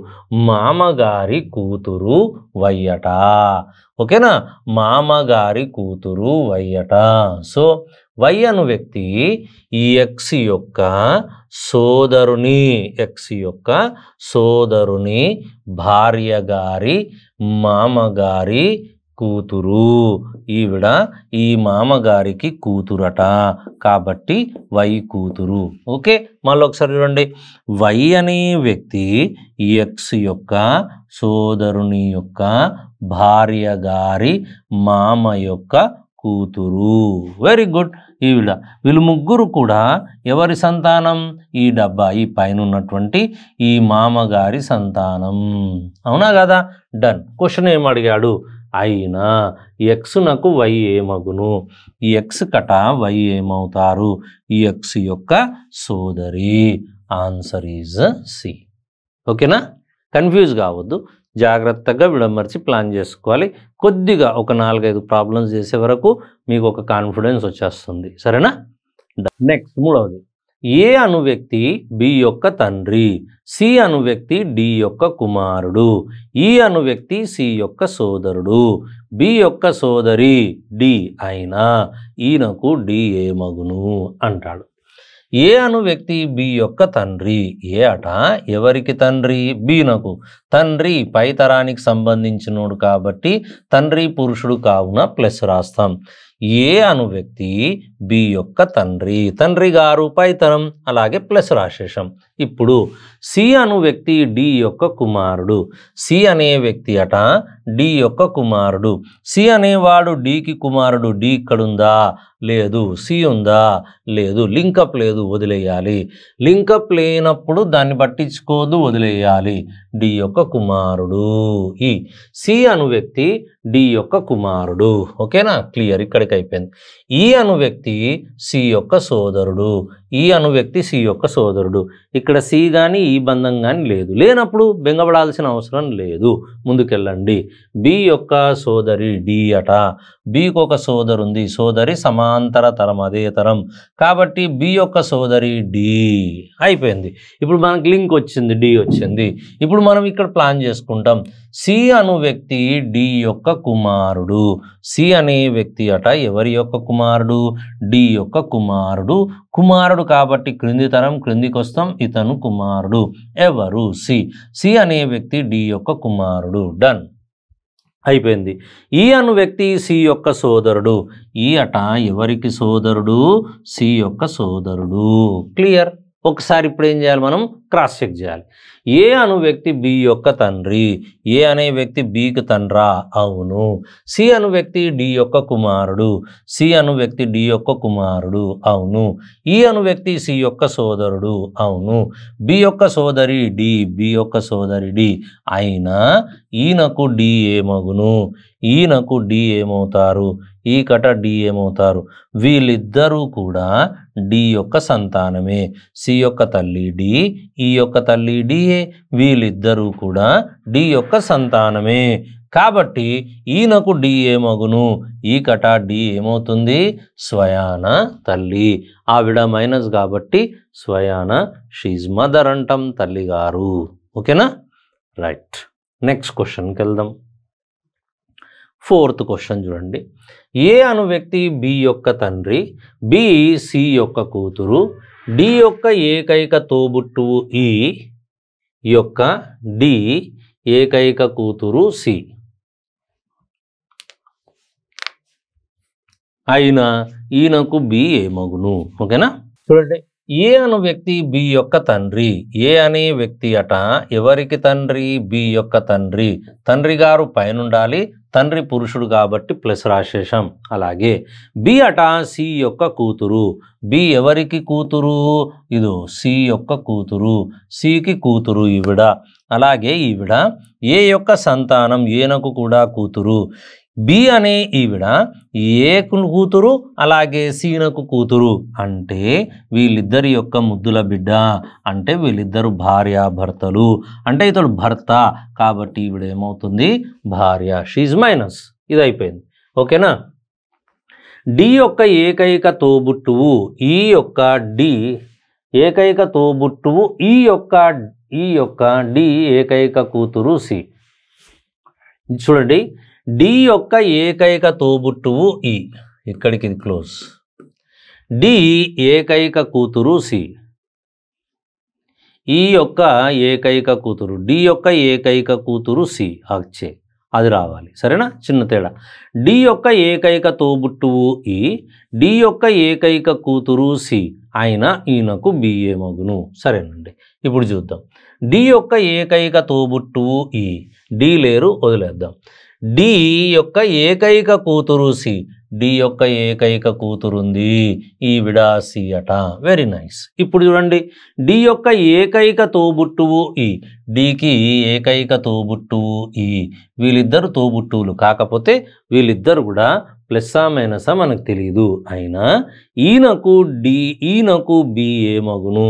మామగారి కూతురు వయ్యట. ఓకేనా? మామగారి కూతురు వయ్యట. సో వై అను వ్యక్తి ఈ ఎక్స్ యొక్క సోదరుని, ఎక్స్ యొక్క సోదరుని భార్య గారి మామగారి కూతురు, ఈవిడ ఈ మామగారికి కూతురట. కాబట్టి వై కూతురు. ఓకే, మళ్ళీ ఒకసారి చూడండి. వై అనే వ్యక్తి ఎక్స్ యొక్క సోదరుని యొక్క భార్య గారి మామ యొక్క కూతురు. Very good. ఈవిడ, వీళ్ళు ముగ్గురు కూడా ఎవరి సంతానం, ఈ డబ్బా ఈ పైన ఉన్నటువంటి ఈ మామగారి సంతానం. అవునా కదా? డన్. క్వశ్చన్ ఏం అడిగాడు, అయినా ఎక్స్నకు వై ఏమగును. ఈ ఎక్స్ కట వై ఏమవుతారు, ఈ ఎక్స్ యొక్క సోదరి. Answer is C. ఓకేనా? కన్ఫ్యూజ్ కావద్దు, జాగ్రత్తగా విడమర్చి ప్లాన్ చేసుకోవాలి. కొద్దిగా ఒక 4-5 ప్రాబ్లమ్స్ చేసే వరకు మీకు ఒక కాన్ఫిడెన్స్ వచ్చేస్తుంది. సరేనా? నెక్స్ట్ మూడవది. ఏ అను వ్యక్తి బి యొక్క తండ్రి, సి అను వ్యక్తి డి యొక్క కుమారుడు, ఈ అను వ్యక్తి సి యొక్క సోదరుడు, బి యొక్క సోదరి డి అయినా ఈయనకు డి ఏమగును అంటాడు. ఏ అను వ్యక్తి బి యొక్క తండ్రి. ఏ అట ఎవరికి తండ్రి? బీనకు. తండ్రి పై తరానికి సంబంధించినోడు కాబట్టి తండ్రి పురుషుడు కావున ప్లస్ రాస్తాం. ఏ అను వ్యక్తి బి యొక్క తండ్రి. తండ్రి గారు పై తరం, అలాగే ప్లస్ రాసేసాం. ఇప్పుడు సి అను వ్యక్తి డి యొక్క కుమారుడు. సి అనే వ్యక్తి అట డి యొక్క కుమారుడు. సి అనేవాడు డికి కుమారుడు. డి ఇక్కడుందా? లేదు. సి ఉందా? లేదు. లింకప్ లేదు, వదిలేయాలి. లింకప్ లేనప్పుడు దాన్ని పట్టించుకోదు, వదిలేయాలి. డి యొక్క కుమారుడు. ఈ సి అను వ్యక్తి డి యొక్క కుమారుడు. ఓకేనా? క్లియర్, ఇక్కడికి అయిపోయింది. ఈ అను వ్యక్తి సి యొక్క సోదరుడు. ఈ అను వ్యక్తి సి యొక్క సోదరుడు. ఇక్కడ సి కానీ ఈ బంధం కానీ లేదు. లేనప్పుడు బెంగపడాల్సిన అవసరం లేదు, ముందుకెళ్ళండి. బి యొక్క సోదరి డి అట. బికి ఒక సోదరు ఉంది. సోదరి సమాంతర తరం, అదే తరం కాబట్టి బి యొక్క సోదరి డి. అయిపోయింది. ఇప్పుడు మనకి లింక్ వచ్చింది, డి వచ్చింది. ఇప్పుడు మనం ఇక్కడ ప్లాన్ చేసుకుంటాం. సి అను వ్యక్తి డి యొక్క కుమారుడు. సి అనే వ్యక్తి అట ఎవరి యొక్క కుమారుడు? డి యొక్క కుమారుడు. కుమారుడు కాబట్టి క్రింది తరం, క్రిందికి వస్తాం. ఇతను కుమారుడు. ఎవరు? సి. సి అనే వ్యక్తి డి యొక్క కుమారుడు. డన్, అయిపోయింది. ఈ అను వ్యక్తి సి యొక్క సోదరుడు. ఈ అట ఎవరికి సోదరుడు? సి యొక్క సోదరుడు. క్లియర్. ఒకసారి ఇప్పుడు ఏం చేయాలి? మనం క్రాస్ చెక్ చేయాలి. ఏ అను వ్యక్తి బి యొక్క తండ్రి. ఏ అనే వ్యక్తి బికి తండ్రా? అవును. సి అను వ్యక్తి డి యొక్క కుమారుడు. సి అను వ్యక్తి డి యొక్క కుమారుడు. అవును. ఈ అను వ్యక్తి సి యొక్క సోదరుడు. అవును. బి యొక్క సోదరి డి. బి యొక్క సోదరి డి. అయినా ఈయనకు డి ఏమగును? ఈయనకు డి ఏమవుతారు? ఈ కట డి ఏమవుతారు? వీళ్ళిద్దరూ కూడా డి యొక్క సంతానమే. సి యొక్క తల్లి డి, ఈ యొక్క తల్లి డిఏ. వీళ్ళిద్దరూ కూడా డి యొక్క సంతానమే. కాబట్టి ఈయనకు డి ఏమగును? ఈ కట డి ఏమవుతుంది? స్వయాన తల్లి. ఆవిడ మైనస్ కాబట్టి స్వయాన షీజ్ మదర్ అంటాం, తల్లి గారు. ఓకేనా? రైట్. నెక్స్ట్ క్వశ్చన్కి వెళ్దాం. 4th క్వశ్చన్ చూడండి. ఏ అను వ్యక్తి బి యొక్క తండ్రి. బి సి యొక్క కూతురు. డి యొక్క ఏకైక తోబుట్టువు ఈ యొక్క డి ఏకైక కూతురు సి. అయినా ఈయనకు బి ఏమగును? ఓకేనా? చూడండి. ఏ అను వ్యక్తి బి యొక్క తండ్రి. ఏ అనే వ్యక్తి అట ఎవరికి తండ్రి? బి యొక్క తండ్రి. తండ్రి గారు పైన ఉండాలి, తండ్రి పురుషుడు కాబట్టి ప్లస్ రాసేసాం. అలాగే బి అట సి యొక్క కూతురు. బి ఎవరికి కూతురు? ఇదో సి యొక్క కూతురు. సికి కూతురు ఈవిడ. అలాగే ఈవిడ ఏ యొక్క సంతానం. ఏనకు కూడా కూతురు. బి అనే ఈవిడ ఏ కూతురు, అలాగే సీనకు కూతురు. అంటే వీళ్ళిద్దరి యొక్క ముద్దుల బిడ్డ. అంటే వీళ్ళిద్దరు భార్య భర్తలు. అంటే ఇతడు భర్త కాబట్టి ఈవిడ ఏమవుతుంది? భార్య. She's minus. ఇది అయిపోయింది. ఓకేనా? డి యొక్క ఏకైక తోబుట్టువు. ఈ యొక్క డి ఏకైక తోబుట్టువు. ఈ యొక్క డి ఏకైక కూతురు సి. చూడండి. డి యొక్క ఏకైక తోబుట్టువు ఈ. ఇక్కడికి ఇది క్లోజ్. డి ఏకైక కూతురు సి. ఈ యొక్క ఏకైక కూతురు. డి యొక్క ఏకైక కూతురు సి. అచ్చే, అది రావాలి. సరేనా? చిన్న తేడా. డి యొక్క ఏకైక తోబుట్టువు ఈ. డి యొక్క ఏకైక కూతురు సి. అయినా ఈయనకు బి ఏమగును? సరేనండి. ఇప్పుడు చూద్దాం. డి యొక్క ఏకైక తోబుట్టువు ఈ. డి లేరు, వదిలేద్దాం. డి యొక్క ఏకైక కూతురు సి. డి యొక్క ఏకైక కూతురుంది, ఈవిడ సి అట. Very nice. ఇప్పుడు చూడండి. డి యొక్క ఏకైక తోబుట్టువు ఈ. డికి ఏకైక తోబుట్టువు ఈ. వీళ్ళిద్దరు తోబుట్టువులు, కాకపోతే వీళ్ళిద్దరు కూడా ప్లస్సా మైనసా మనకు తెలియదు. అయినా ఈయనకు బి ఏమగును?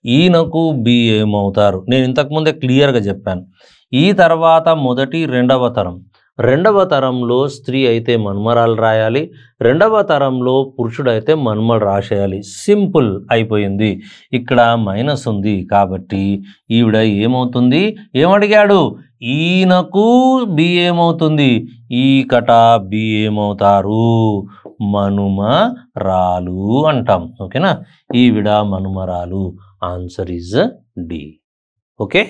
ఈయనకు బి ఏమవుతారు? నేను ఇంతకుముందే క్లియర్గా చెప్పాను. ఈ తర్వాత మొదటి రెండవ తరం. రెండవ తరంలో స్త్రీ అయితే మన్మరాలు రాయాలి, రెండవ తరంలో పురుషుడైతే మన్మడు రాసేయాలి. సింపుల్, అయిపోయింది. ఇక్కడ మైనస్ ఉంది కాబట్టి ఈవిడ ఏమవుతుంది? ఏమడిగాడు? ఈయనకు బి ఏమవుతుంది? ఈ కట బి ఏమవుతారు? మనుమరాలు అంటాం. ఓకేనా, ఈవిడ మనుమరాలు. Answer is D. Okay,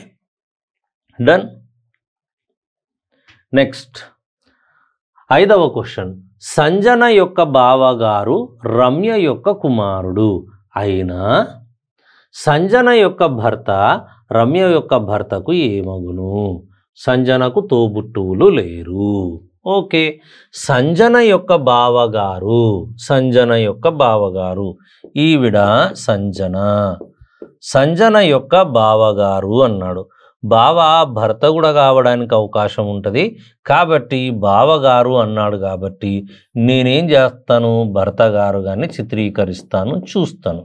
done. Next 5వ క్వశ్చన్. సంజన యొక్క బావగారు రమ్య యొక్క కుమారుడు అయిన సంజన యొక్క భర్త రమ్య యొక్క భర్తకు ఏమగును? సంజనకు తోబుట్టువులు లేరు. ఓకే, సంజన యొక్క బావగారు, సంజన యొక్క బావగారు, ఈవిడ సంజన, సంజన యొక్క బావగారు అన్నాడు. బావ భర్త కూడా కావడానికి అవకాశం ఉంటుంది కాబట్టి బావగారు అన్నాడు కాబట్టి నేనేం చేస్తాను, భర్త గారు కానీ చిత్రీకరిస్తాను, చూస్తాను.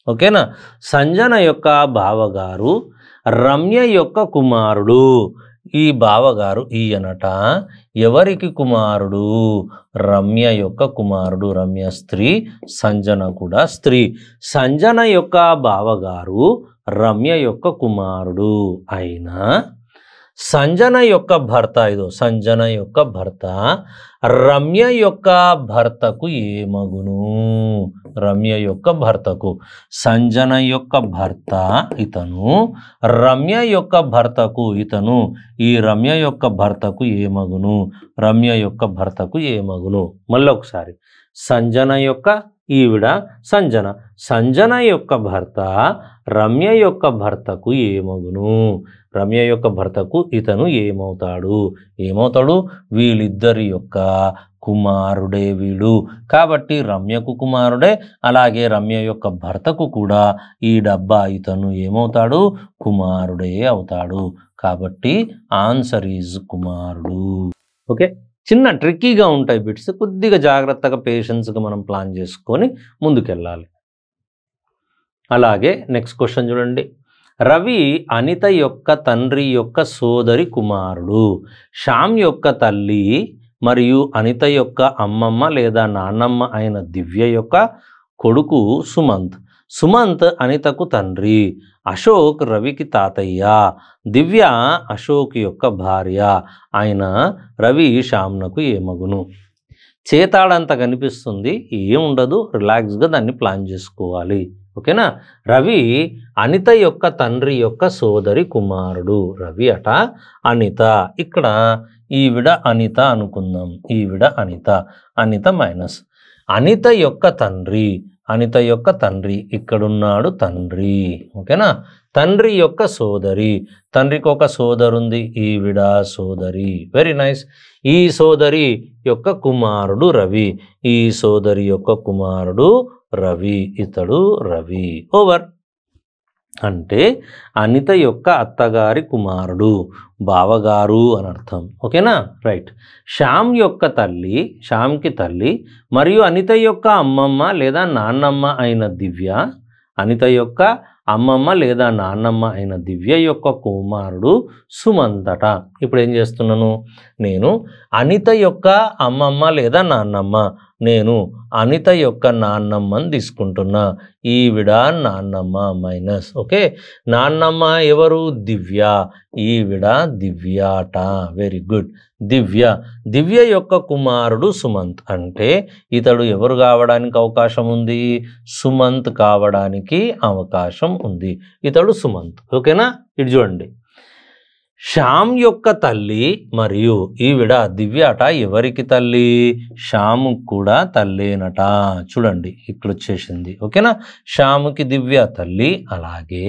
ఓకేనా, సంజన యొక్క బావగారు రమ్య యొక్క కుమారుడు. ఈ బావగారు ఈయనట ఎవరికి కుమారుడు? రమ్య యొక్క కుమారుడు. రమ్య స్త్రీ, సంజన కూడా స్త్రీ. సంజన యొక్క బావగారు రమ్య యొక్క కుమారుడు అయిన సంజన యొక్క భర్త, ఇదో సంజన యొక్క భర్త రమ్య యొక్క భర్తకు ఏమగును? రమ్య యొక్క భర్తకు, సంజన యొక్క భర్త ఇతను, రమ్య యొక్క భర్తకు ఇతను, ఈ రమ్య యొక్క భర్తకు ఏమగును? రమ్య యొక్క భర్తకు ఏమగును? మళ్ళీ ఒకసారి, సంజన యొక్క, ఈవిడ సంజన, సంజన యొక్క భర్త రమ్య యొక్క భర్తకు ఏమగును? రమ్య యొక్క భర్తకు ఇతను ఏమవుతాడు? ఏమవుతాడు? వీళ్ళిద్దరి యొక్క కుమారుడే వీడు. కాబట్టి రమ్యకు కుమారుడే, అలాగే రమ్య యొక్క భర్తకు కూడా ఈ డబ్బా ఇతను ఏమవుతాడు? కుమారుడే అవుతాడు. కాబట్టి ఆన్సర్ ఈజ్ కుమారుడు. ఓకే, చిన్న ట్రిక్కీగా ఉంటాయి బిట్స్, కొద్దిగా జాగ్రత్తగా పేషెన్స్గా మనం ప్లాన్ చేసుకొని ముందుకెళ్ళాలి. అలాగే నెక్స్ట్ క్వశ్చన్ చూడండి. రవి అనిత యొక్క తండ్రి యొక్క సోదరి కుమారుడు. శ్యామ్ యొక్క తల్లి మరియు అనిత యొక్క అమ్మమ్మ లేదా నాన్నమ్మ అయిన దివ్య యొక్క కొడుకు సుమంత్. సుమంత్ అనితకు తండ్రి. అశోక్ రవికి తాతయ్య. దివ్య అశోక్ యొక్క భార్య. ఆయన రవి శ్యామ్నకు ఏమగును? చేతాడంత కనిపిస్తుంది, ఏముండదు, రిలాక్స్గా దాన్ని ప్లాన్ చేసుకోవాలి. ఓకేనా, రవి అనిత యొక్క తండ్రి యొక్క సోదరి కుమారుడు. రవి అట అనిత, ఇక్కడ ఈవిడ అనిత అనుకుందాం, ఈవిడ అనిత, అనిత మైనస్ అనిత యొక్క తండ్రి, అనిత యొక్క తండ్రి, ఇక్కడున్నాడు తండ్రి. ఓకేనా, తండ్రి యొక్క సోదరి, తండ్రికి ఒక సోదరు ఉంది, ఈవిడ సోదరి. Very nice. ఈ సోదరి యొక్క కుమారుడు రవి, ఈ సోదరి యొక్క కుమారుడు రవి, ఇతడు రవి. ఓవర్. అంటే అనిత యొక్క అత్తగారి కుమారుడు, బావగారు అని అర్థం. ఓకేనా, రైట్. శ్యామ్ యొక్క తల్లి, శ్యామ్కి తల్లి మరియు అనిత యొక్క అమ్మమ్మ లేదా నాన్నమ్మ అయిన దివ్య, అనిత యొక్క అమ్మమ్మ లేదా నాన్నమ్మ అయిన దివ్య యొక్క కుమారుడు సుమంతట. ఇప్పుడు ఏం చేస్తున్నాను నేను? అనిత యొక్క అమ్మమ్మ లేదా నాన్నమ్మ, నేను అనిత యొక్క నాన్నమ్మని తీసుకుంటున్నా, ఈవిడ నాన్నమ్మ మైనస్. ఓకే, నాన్నమ్మ ఎవరు? దివ్య, ఈవిడ దివ్యాట. Very good. దివ్య, దివ్య యొక్క కుమారుడు సుమంత్. అంటే ఇతడు ఎవరు కావడానికి అవకాశం ఉంది? సుమంత్ కావడానికి అవకాశం ఉంది, ఇతడు సుమంత్. ఓకేనా, ఇటు చూడండి. శ్యామ్ యొక్క తల్లి మరియు ఈవిడ దివ్యాట ఎవరికి తల్లి? శ్యాము కూడా తల్లేనట. చూడండి ఇక్కడ వచ్చేసింది. ఓకేనా, శ్యాముకి దివ్య తల్లి, అలాగే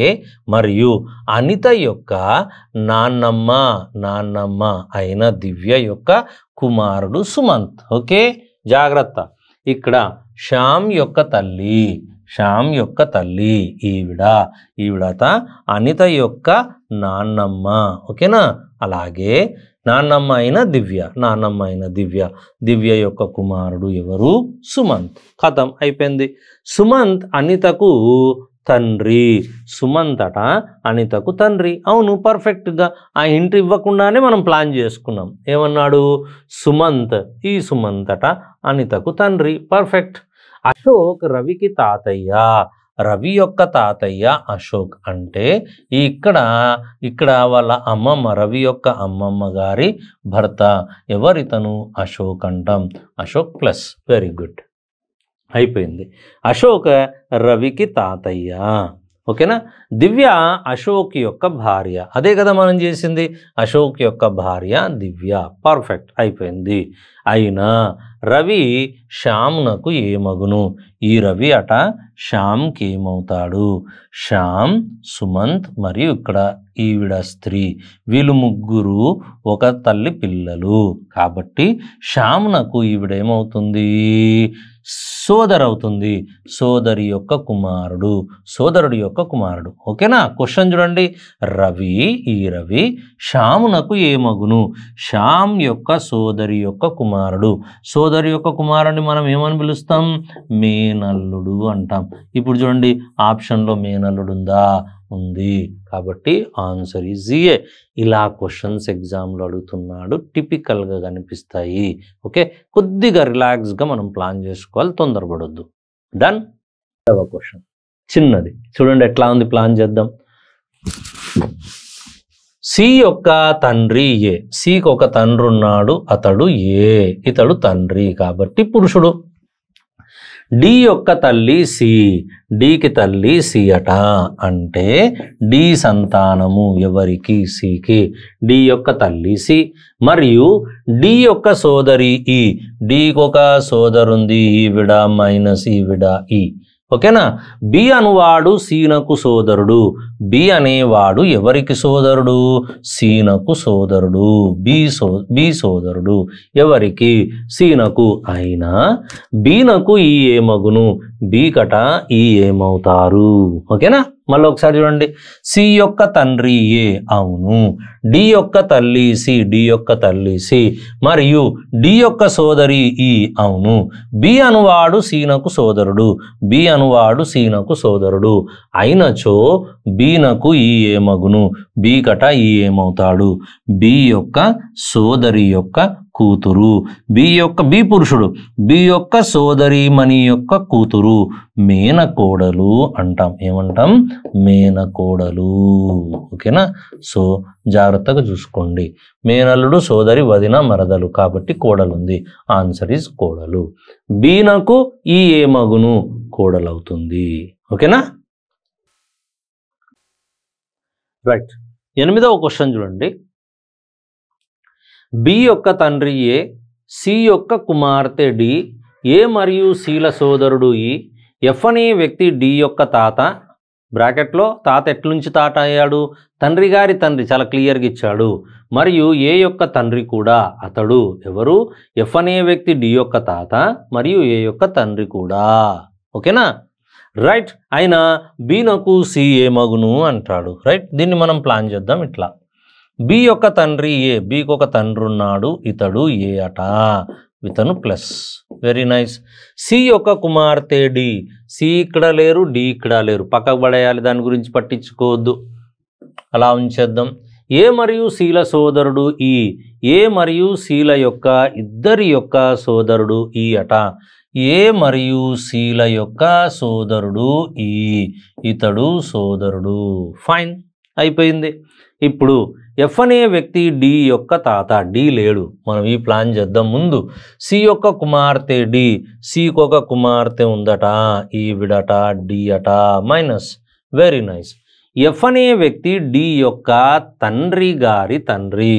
మరియు అనిత యొక్క నాన్నమ్మ, నాన్నమ్మ అయిన దివ్య యొక్క కుమారుడు సుమంత్. ఓకే, జాగ్రత్త. ఇక్కడ శ్యామ్ యొక్క తల్లి, శ్యామ్ యొక్క తల్లి ఈవిడ, ఈవిడత అనిత యొక్క నాన్నమ్మ. ఓకేనా, అలాగే నాన్నమ్మ అయిన దివ్య, నాన్నమ్మ అయిన దివ్య, దివ్య యొక్క కుమారుడు ఎవరు? సుమంత్. ఖతం, అయిపోయింది. సుమంత్ అనితకు తండ్రి, సుమంత్ అట అనితకు తండ్రి. అవును, పర్ఫెక్ట్గా ఆ హింట్ ఇవ్వకుండానే మనం ప్లాన్ చేసుకున్నాం. ఏమన్నాడు? సుమంత్, ఈ సుమంత్ అట అనితకు తండ్రి. పర్ఫెక్ట్. అశోక్ రవికి తాతయ్య, రవి యొక్క తాతయ్య అశోక్. అంటే ఇక్కడ వాళ్ళ అమ్మమ్మ, రవి యొక్క అమ్మమ్మ గారి భర్త ఎవరితను? అశోక్ అంటాం. అశోక్ ప్లస్. Very good. అయిపోయింది. అశోక్ రవికి తాతయ్య. ఓకేనా. దివ్య అశోక్ యొక్క భార్య. అదే కదా మనం చేసింది, అశోక్ యొక్క భార్య దివ్య. పర్ఫెక్ట్, అయిపోయింది. అయినా రవి శ్యామ్నకు ఏమగును? ఈ రవి అట శ్యామ్కి ఏమవుతాడు? శ్యామ్, సుమంత్ మరియు ఇక్కడ ఈవిడ స్త్రీ, వీళ్ళు ముగ్గురు ఒక తల్లి పిల్లలు కాబట్టి శ్యామ్నకు ఈవిడేమవుతుంది? సోదరవుతుంది. సోదరి యొక్క కుమారుడు, సోదరుడి యొక్క కుమారుడు. ఓకేనా. క్వశ్చన్ చూడండి. రవి, ఈ రవి శ్యామునకు ఏమగును? శ్యామ్ యొక్క సోదరి యొక్క కుమారుడు. సోదరి యొక్క కుమారుడిని మనం ఏమని పిలుస్తాం? మేనల్లుడు అంటాం. ఇప్పుడు చూడండి, ఆప్షన్లో మేనల్లుడు ఉందా? ఉంది. కాబట్టి ఆన్సర్ ఈజ్ ఏ. ఇలా క్వశ్చన్స్ ఎగ్జామ్లో అడుగుతున్నాడు, టిపికల్గా కనిపిస్తాయి. ఓకే, కొద్దిగా రిలాక్స్గా మనం ప్లాన్ చేసుకోవాలి, తొందరపడొద్దు. డన్. క్వశ్చన్ చిన్నది చూడండి, ఎట్లా ఉంది, ప్లాన్ చేద్దాం. సి యొక్క తండ్రి ఏ. సికి ఒక తండ్రి ఉన్నాడు, అతడు ఏ, ఇతడు తండ్రి కాబట్టి పురుషుడు. డి యొక్క తల్లి సి, డికి తల్లి సి అట. అంటే డి సంతానము ఎవరికి? సికి. డి యొక్క తల్లి సి మరియు డి యొక్క సోదరి ఈ. డికి ఒక సోదరుంది, ఈవిడ మైనస్ ఈవిడ ఈ. ఓకేనా. బి అనువాడు సీనకు సోదరుడు. బి అనేవాడు ఎవరికి సోదరుడు? సీనకు సోదరుడు. బి సోదరుడు ఎవరికి? సీనకు. అయినా బీనకు ఈ ఏమగును? బి కట ఈ ఏమవుతారు? ఓకేనా. మళ్ళీ ఒకసారి చూడండి. సి యొక్క తండ్రి ఏ, అవును. డి యొక్క తల్లి సి, డి యొక్క తల్లి సి మరియు డి యొక్క సోదరి ఈ, అవును. బి అనువాడు సీనకు సోదరుడు. బి అనువాడు సీనకు సోదరుడు. అయినచో బీనకు ఈ ఏమగును? బి కట ఈ ఏమవుతాడు? బి యొక్క సోదరి యొక్క కూతురు. బి పురుషుడు. బి యొక్క సోదరీమణి యొక్క కూతురు. మేనకోడలు అంటాం. ఏమంటాం? మేనకోడలు. ఓకేనా. సో జాగ్రత్తగా చూసుకోండి. మేనల్లుడు, సోదరి, వదిన, మరదలు కాబట్టి కోడలు ఉంది. ఆన్సర్ ఈజ్ కోడలు. బీనకు ఈ ఏమగును? కోడలు అవుతుంది. ఓకేనా. రైట్. 8వ క్వశ్చన్ చూడండి. బి యొక్క తండ్రి ఏ, సి యొక్క కుమార్తె డి, ఏ మరియు సిల సోదరుడు ఈ. ఎఫ్ అనే వ్యక్తి డి యొక్క తాత. బ్రాకెట్లో తాత ఎట్లుంచి తాత అయ్యాడు? తండ్రి గారి తండ్రి, చాలా క్లియర్గా ఇచ్చాడు. మరియు ఏ యొక్క తండ్రి కూడా అతడు. ఎవరు? ఎఫ్ అనే వ్యక్తి డి యొక్క తాత మరియు ఏ యొక్క తండ్రి కూడా. ఓకేనా. రైట్. అయినా బీనకు సి ఏమగును అంటాడు. రైట్. దీన్ని మనం ప్లాన్ చేద్దాం ఇట్లా. బి యొక్క తండ్రి ఏ, బికి ఒక తండ్రి ఉన్నాడు, ఇతడు ఏ అట. ఇతను ప్లస్. Very nice. సి యొక్క కుమార్తె డి. సి ఇక్కడ లేరు, డి ఇక్కడ లేరు, పక్కకు పడేయాలి, దాని గురించి పట్టించుకోవద్దు, అలా ఉంచేద్దాం. ఏ మరియు సిల సోదరుడు ఈ. ఏ మరియు సిల యొక్క ఇద్దరి యొక్క సోదరుడు ఈ అట. ఏ మరియు సిల యొక్క సోదరుడు ఈ, ఇతడు సోదరుడు. ఫైన్, అయిపోయింది. ఇప్పుడు ఎఫ్ అనే వ్యక్తి డి యొక్క తాత. డి లేడు, మనం ఈ ప్లాన్ చేద్దాం. ముందు సి యొక్క కుమార్తె డి. సికి ఒక కుమార్తె ఉందట, ఈవిడట డి అట. మైనస్. Very nice. ఎఫ్ అనే వ్యక్తి డి యొక్క తండ్రి గారి తండ్రి.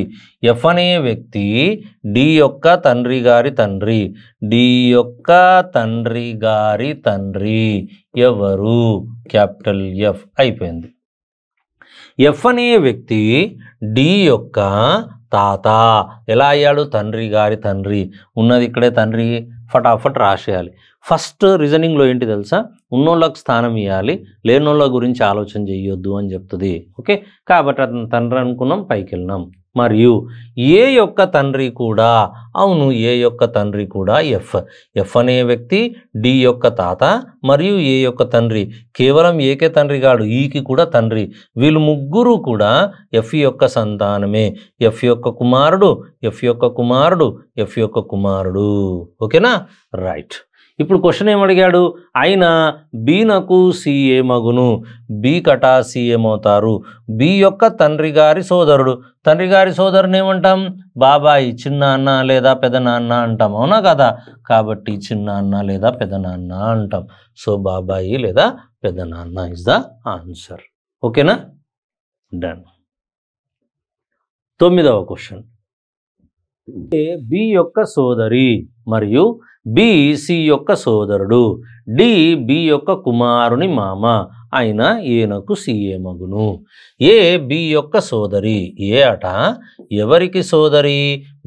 ఎఫ్ అనే వ్యక్తి డి యొక్క తండ్రి గారి తండ్రి. డి యొక్క తండ్రి గారి తండ్రి ఎవరు? Capital F. అయిపోయింది. ఎఫ్ అనే వ్యక్తి డి యొక్క తాత. ఎలా అయ్యాడు? తండ్రి గారి తండ్రి. ఉన్నది ఇక్కడే తండ్రి, ఫటాఫట్ రాసేయాలి. ఫస్ట్ రీజనింగ్లో ఏంటి తెలుసా? ఉన్నోళ్ళకు స్థానం ఇవ్వాలి, లేనోళ్ళ గురించి ఆలోచన చేయొద్దు అని చెప్తుంది. ఓకే, కాబట్టి అతను తండ్రి అనుకున్నాం, పైకి వెళ్ళినాం. మరియు ఏ యొక్క తండ్రి కూడా, అవును, ఏ యొక్క తండ్రి కూడా ఎఫ్. ఎఫ్ అనే వ్యక్తి డి యొక్క తాత మరియు ఏ యొక్క తండ్రి. కేవలం ఏకే తండ్రి కాడు, ఈకి కూడా తండ్రి. వీళ్ళు ముగ్గురు కూడా ఎఫ్ యొక్క సంతానమే. ఎఫ్ యొక్క కుమారుడు, ఎఫ్ యొక్క కుమారుడు, ఎఫ్ యొక్క కుమారుడు. ఓకేనా. రైట్. ఇప్పుడు క్వశ్చన్ ఏమడిగాడు, అయినా బీనకు సి ఏమగును, బి కటా సి ఏమవుతారు, బి యొక్క తండ్రి గారి సోదరుడు. తండ్రి గారి సోదరుని ఏమంటాం, బాబాయి, చిన్న అన్న లేదా పెదనాన్న అంటాం, అవునా కదా. కాబట్టి చిన్న అన్న లేదా పెదనాన్న అంటాం. సో బాబాయి లేదా పెదనాన్న ఇస్ ద ఆన్సర్. ఓకేనా, డన్. 9వ క్వశ్చన్, ఏ బి యొక్క సోదరి మరియు బి సి యొక్క సోదరుడు, డి బి యొక్క కుమారుని మామ అయిన ఏనకు సి ఏమగును. ఏ బి యొక్క సోదరి, ఏ అట ఎవరికి సోదరి,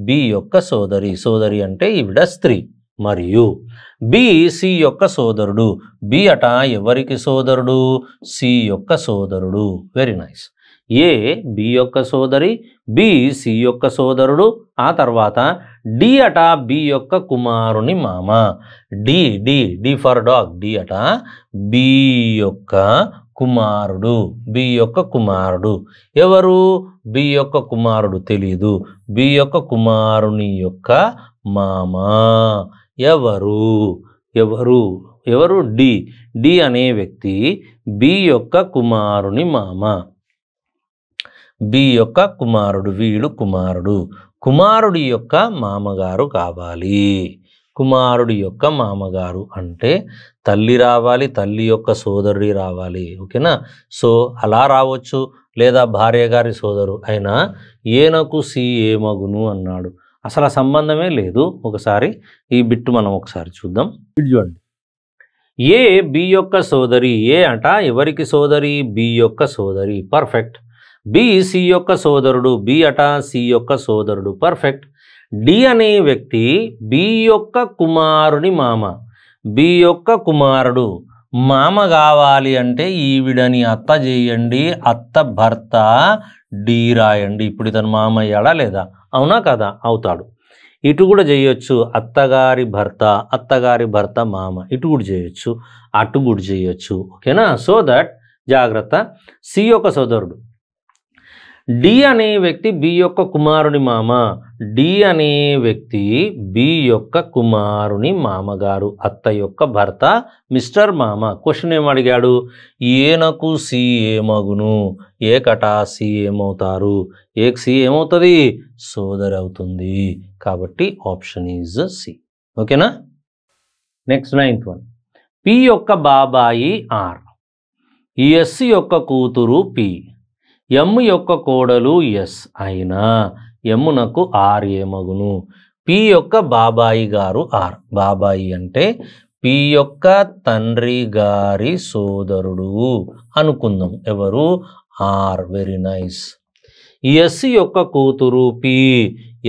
బి యొక్క సోదరి, సోదరి అంటే ఈవిడ స్త్రీ, మరియు బి సి యొక్క సోదరుడు, బి అట ఎవరికి సోదరుడు, సి యొక్క సోదరుడు. Very nice. ఏ బి యొక్క సోదరి, బి సి యొక్క సోదరుడు, ఆ తర్వాత డి అట బి యొక్క కుమారుని మామ. D D D for dog, D అట బి యొక్క కుమారుడు, బి యొక్క కుమారుడు. ఎవరు, బి యొక్క కుమారుడు తెలీదు, బి యొక్క కుమారుని యొక్క మామ. ఎవరు ఎవరు ఎవరు డి, డి అనే వ్యక్తి బి యొక్క కుమారుని మామ, బి యొక్క కుమారుడు, వీడు కుమారుడు. కుమారుడి యొక్క మామగారు కావాలి. కుమారుడి యొక్క మామగారు అంటే తల్లి రావాలి, తల్లి యొక్క సోదరుడి రావాలి. ఓకేనా. సో అలా రావచ్చు, లేదా భార్య గారి సోదరు అయినా ఏనకు సి ఏమగును అన్నాడు. అసలు ఆ సంబంధమే లేదు. ఒకసారి ఈ బిట్టు మనం ఒకసారి చూద్దాం. చూడండి, ఏ బి యొక్క సోదరి, ఏ అంట ఎవరికి సోదరి, బి యొక్క సోదరి, పర్ఫెక్ట్. బి సి యొక్క సోదరుడు, బి అట సి యొక్క సోదరుడు, పర్ఫెక్ట్. డి అనే వ్యక్తి బి యొక్క కుమారుని మామ, బి యొక్క కుమారుడు. మామ కావాలి అంటే ఈవిడని అత్త చేయండి, అత్త భర్త డి రాయండి. ఇప్పుడు ఇతను మామ అయ్యాడా లేదా, అవునా కదా, అవుతాడు. ఇటు కూడా చేయొచ్చు, అత్తగారి భర్త, అత్తగారి భర్త మామ, ఇటు కూడా చేయొచ్చు, అటు కూడా చేయొచ్చు. ఓకేనా. సో దట్ జాగ్రత్త. సి యొక్క సోదరుడు, డి అనే వ్యక్తి బి యొక్క కుమారుని మామ, డి అనే వ్యక్తి బి యొక్క కుమారుని మామగారు, అత్త యొక్క భర్త, మిస్టర్ మామ. క్వశ్చన్ ఏమడిగాడు, ఏనకు సి ఏమగును, ఏ కటా సి ఏమవుతారు, ఏక్ సి ఏమవుతుంది, సోదరి అవుతుంది. కాబట్టి ఆప్షన్ ఈజ్ సి. ఓకేనా. నెక్స్ట్ 9th వన్, పి యొక్క బాబాయి ఆర్, ఎస్ యొక్క కూతురు పి, ఎమ్ యొక్క కోడలు ఎస్ అయినా ఎమ్మునకు ఆర్ ఏమగును. పి యొక్క బాబాయి గారు ఆర్, బాబాయి అంటే పి యొక్క తండ్రి గారి సోదరుడు అనుకుందాం. ఎవరు, ఆర్. Very nice. ఎస్ యొక్క కూతురు పి,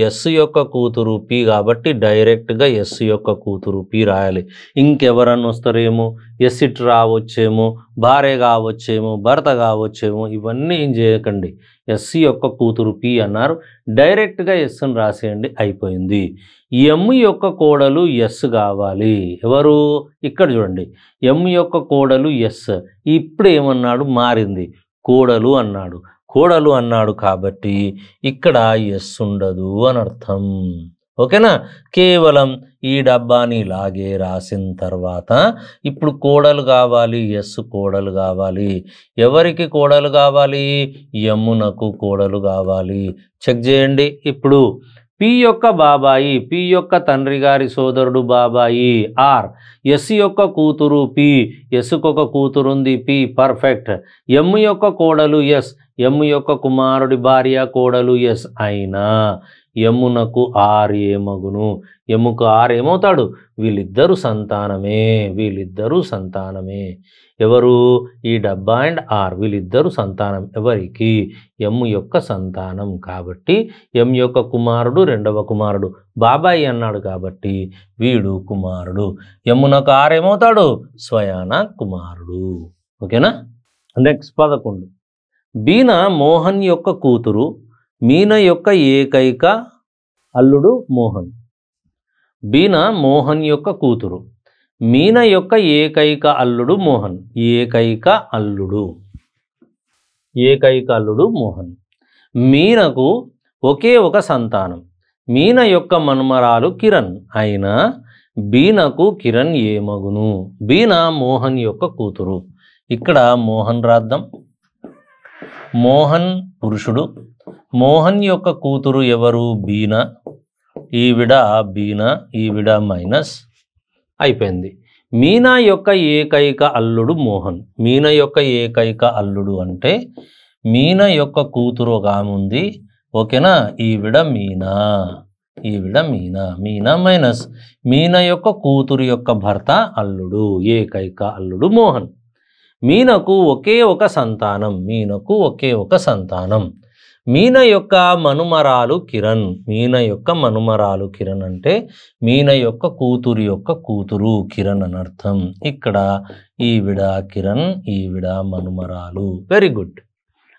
ఎస్ యొక్క కూతురు పి కాబట్టి డైరెక్ట్గా ఎస్ యొక్క కూతురు పి రాయాలి. ఇంకెవరన్నా వస్తారేమో, ఎస్ ఇటు రావచ్చేమో, భార్య కావచ్చేమో, భర్త కావచ్చేమో, ఇవన్నీ ఏం చేయకండి. ఎస్ యొక్క కూతురు పి అన్నారు, డైరెక్ట్గా ఎస్ని రాసేయండి, అయిపోయింది. ఎమ్ యొక్క కోడలు ఎస్ కావాలి. ఎవరు, ఇక్కడ చూడండి, ఎమ్ యొక్క కోడలు ఎస్. ఇప్పుడు ఏమన్నాడు, మారింది, కోడలు అన్నాడు. కోడలు అన్నాడు కాబట్టి ఇక్కడ ఎస్ ఉండదు అని అర్థం. ఓకేనా. కేవలం ఈ డబ్బాని ఇలాగే రాసిన తర్వాత ఇప్పుడు కోడలు కావాలి, ఎస్ కోడలు కావాలి. ఎవరికి కోడలు కావాలి, యమునకు కోడలు కావాలి. చెక్ చేయండి. ఇప్పుడు పి యొక్క బాబాయి, పి యొక్క తండ్రి గారి సోదరుడు బాబాయి ఆర్, ఎస్ యొక్క కూతురు పి, ఎస్కు ఒక కూతురుంది పి, పర్ఫెక్ట్. ఎమ్ యొక్క కోడలు ఎస్, ఎమ్ యొక్క కుమారుడి భార్య కోడలు ఎస్ అయినా యమునకు ఆర్ ఏమగును. యముకు ఆర్ ఏమవుతాడు, వీళ్ళిద్దరూ సంతానమే, వీళ్ళిద్దరూ సంతానమే. ఎవరు, ఈ డబ్బా అండ్ ఆర్, వీళ్ళిద్దరూ సంతానం. ఎవరికి, ఎమ్ యొక్క సంతానం. కాబట్టి ఎమ్ యొక్క కుమారుడు, రెండవ కుమారుడు బాబాయి అన్నాడు కాబట్టి వీడు కుమారుడు. యమునకు ఆర్ ఏమవుతాడు, స్వయాన కుమారుడు. ఓకేనా. నెక్స్ట్ 11, బీనా మోహన్ యొక్క కూతురు, మీనా యొక్క ఏకైక అల్లుడు మోహన్. బీనా మోహన్ యొక్క కూతురు, మీనా యొక్క ఏకైక అల్లుడు మోహన్. ఏకైక అల్లుడు, ఏకైక అల్లుడు మోహన్. మీనకు ఒకే ఒక సంతానం. మీనా యొక్క మనుమరాలు కిరణ్ అయినా బీనకు కిరణ్ ఏమగును. బీన మోహన్ యొక్క కూతురు. ఇక్కడ మోహన్ రాద్దాం. మోహన్ పురుషుడు. మోహన్ యొక్క కూతురు ఎవరు? బీన. ఈవిడ బీన, ఈవిడ మైనస్ అయిపోయింది. మీనా యొక్క ఏకైక అల్లుడు మోహన్. మీనా యొక్క ఏకైక అల్లుడు అంటే మీనా యొక్క కూతురు ఒక ఆమె ఉంది, ఓకేనా? ఈవిడ మీనా, ఈవిడ మీనా. మీనా మైనస్ మీనా యొక్క కూతురు యొక్క భర్త అల్లుడు, ఏకైక అల్లుడు మోహన్. మీనకు ఒకే ఒక సంతానం. మీనకు ఒకే ఒక సంతానం. మీన యొక్క మనుమరాలు కిరణ్. మీన యొక్క మనుమరాలు కిరణ్ అంటే మీన యొక్క కూతురు యొక్క కూతురు కిరణ్ అని అర్థం. ఇక్కడ ఈవిడ కిరణ్, ఈవిడ మనుమరాలు. Very good.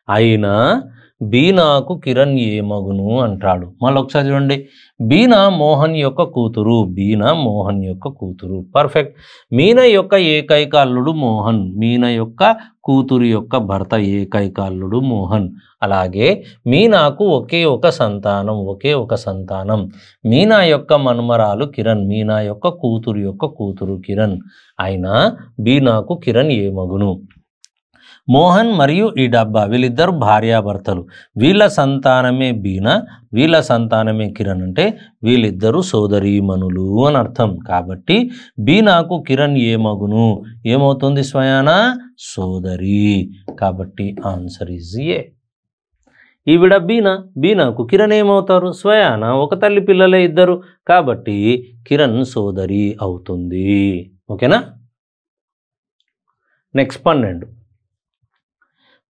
అయినా బీనాకు కిరణ్ ఏమగును అంటాడు. మళ్ళీ ఒకసారి చూడండి. బీనా మోహన్ యొక్క కూతురు. బీనా మోహన్ యొక్క కూతురు. పర్ఫెక్ట్. మీన యొక్క ఏకైక అల్లుడు మోహన్. మీన యొక్క కూతురు యొక్క భర్త ఏకైక అల్లుడు మోహన్. అలాగే మీనాకు ఒకే ఒక సంతానం. ఒకే ఒక సంతానం. మీనా యొక్క మనుమరాలు కిరణ్. మీనా యొక్క కూతురు కిరణ్. అయినా బీనాకు కిరణ్ ఏమగును. మోహన్ మరియు ఈ డబ్బా వీళ్ళిద్దరు భార్యాభర్తలు. వీళ్ళ సంతానమే బీనా, వీళ్ళ సంతానమే కిరణ్ అంటే వీళ్ళిద్దరూ సోదరీమణులు అని అర్థం. కాబట్టి బీనాకు కిరణ్ ఏమగును? ఏమవుతుంది స్వయాన? సోదరి. కాబట్టి ఆన్సర్ ఈజ్ ఏ. ఈవిడ బీనా, బీనాకు కిరణ్ ఏమవుతారు? స్వయాన ఒక తల్లి పిల్లలే ఇద్దరు. కాబట్టి కిరణ్ సోదరి అవుతుంది. ఓకేనా? నెక్స్ట్ 12.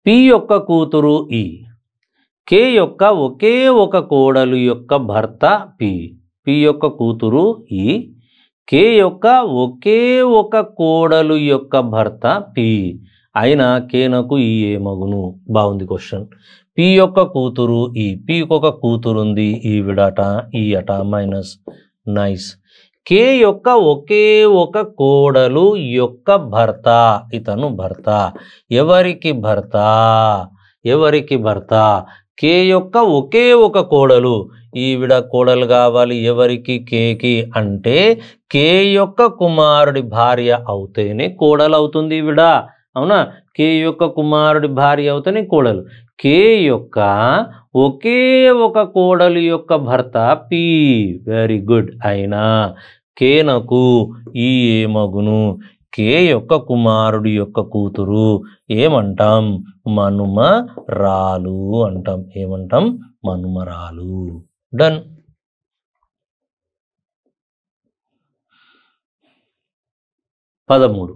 పి యొక్క కూతురు ఈ. కే యొక్క ఒకే ఒక కోడలు యొక్క భర్త పి. పి యొక్క కూతురు ఈ. కే యొక్క ఒకే ఒక కోడలు యొక్క భర్త పి. అయినా కేనకు ఈ ఏమగును? బాగుంది క్వశ్చన్. పి యొక్క కూతురు ఈ. పికి ఒక కూతురు ఉంది, ఈవిడట, ఈ అట మైనస్. నైస్. కే యొక్క ఒకే ఒక కోడలు యొక్క భర్త. ఇతను భర్త. ఎవరికి భర్త? ఎవరికి భర్త? కే యొక్క ఒకే ఒక కోడలు. ఈవిడ కోడలు కావాలి ఎవరికి? కేకి. అంటే కే యొక్క కుమారుడి భార్య అవుతేనే కోడలు అవుతుంది ఈవిడ. అవునా? కే యొక్క కుమారుడి భార్య అవుతేనే కోడలు. కే యొక్క ఒకే ఒక కోడలు యొక్క భర్త పి. Very good. అయినా కేనకు ఈ ఏమగును? కే యొక్క కుమారుడి యొక్క కూతురు ఏమంటాం? మనుమరాలు అంటాం. ఏమంటాం? మనుమరాలు. డన్. 13.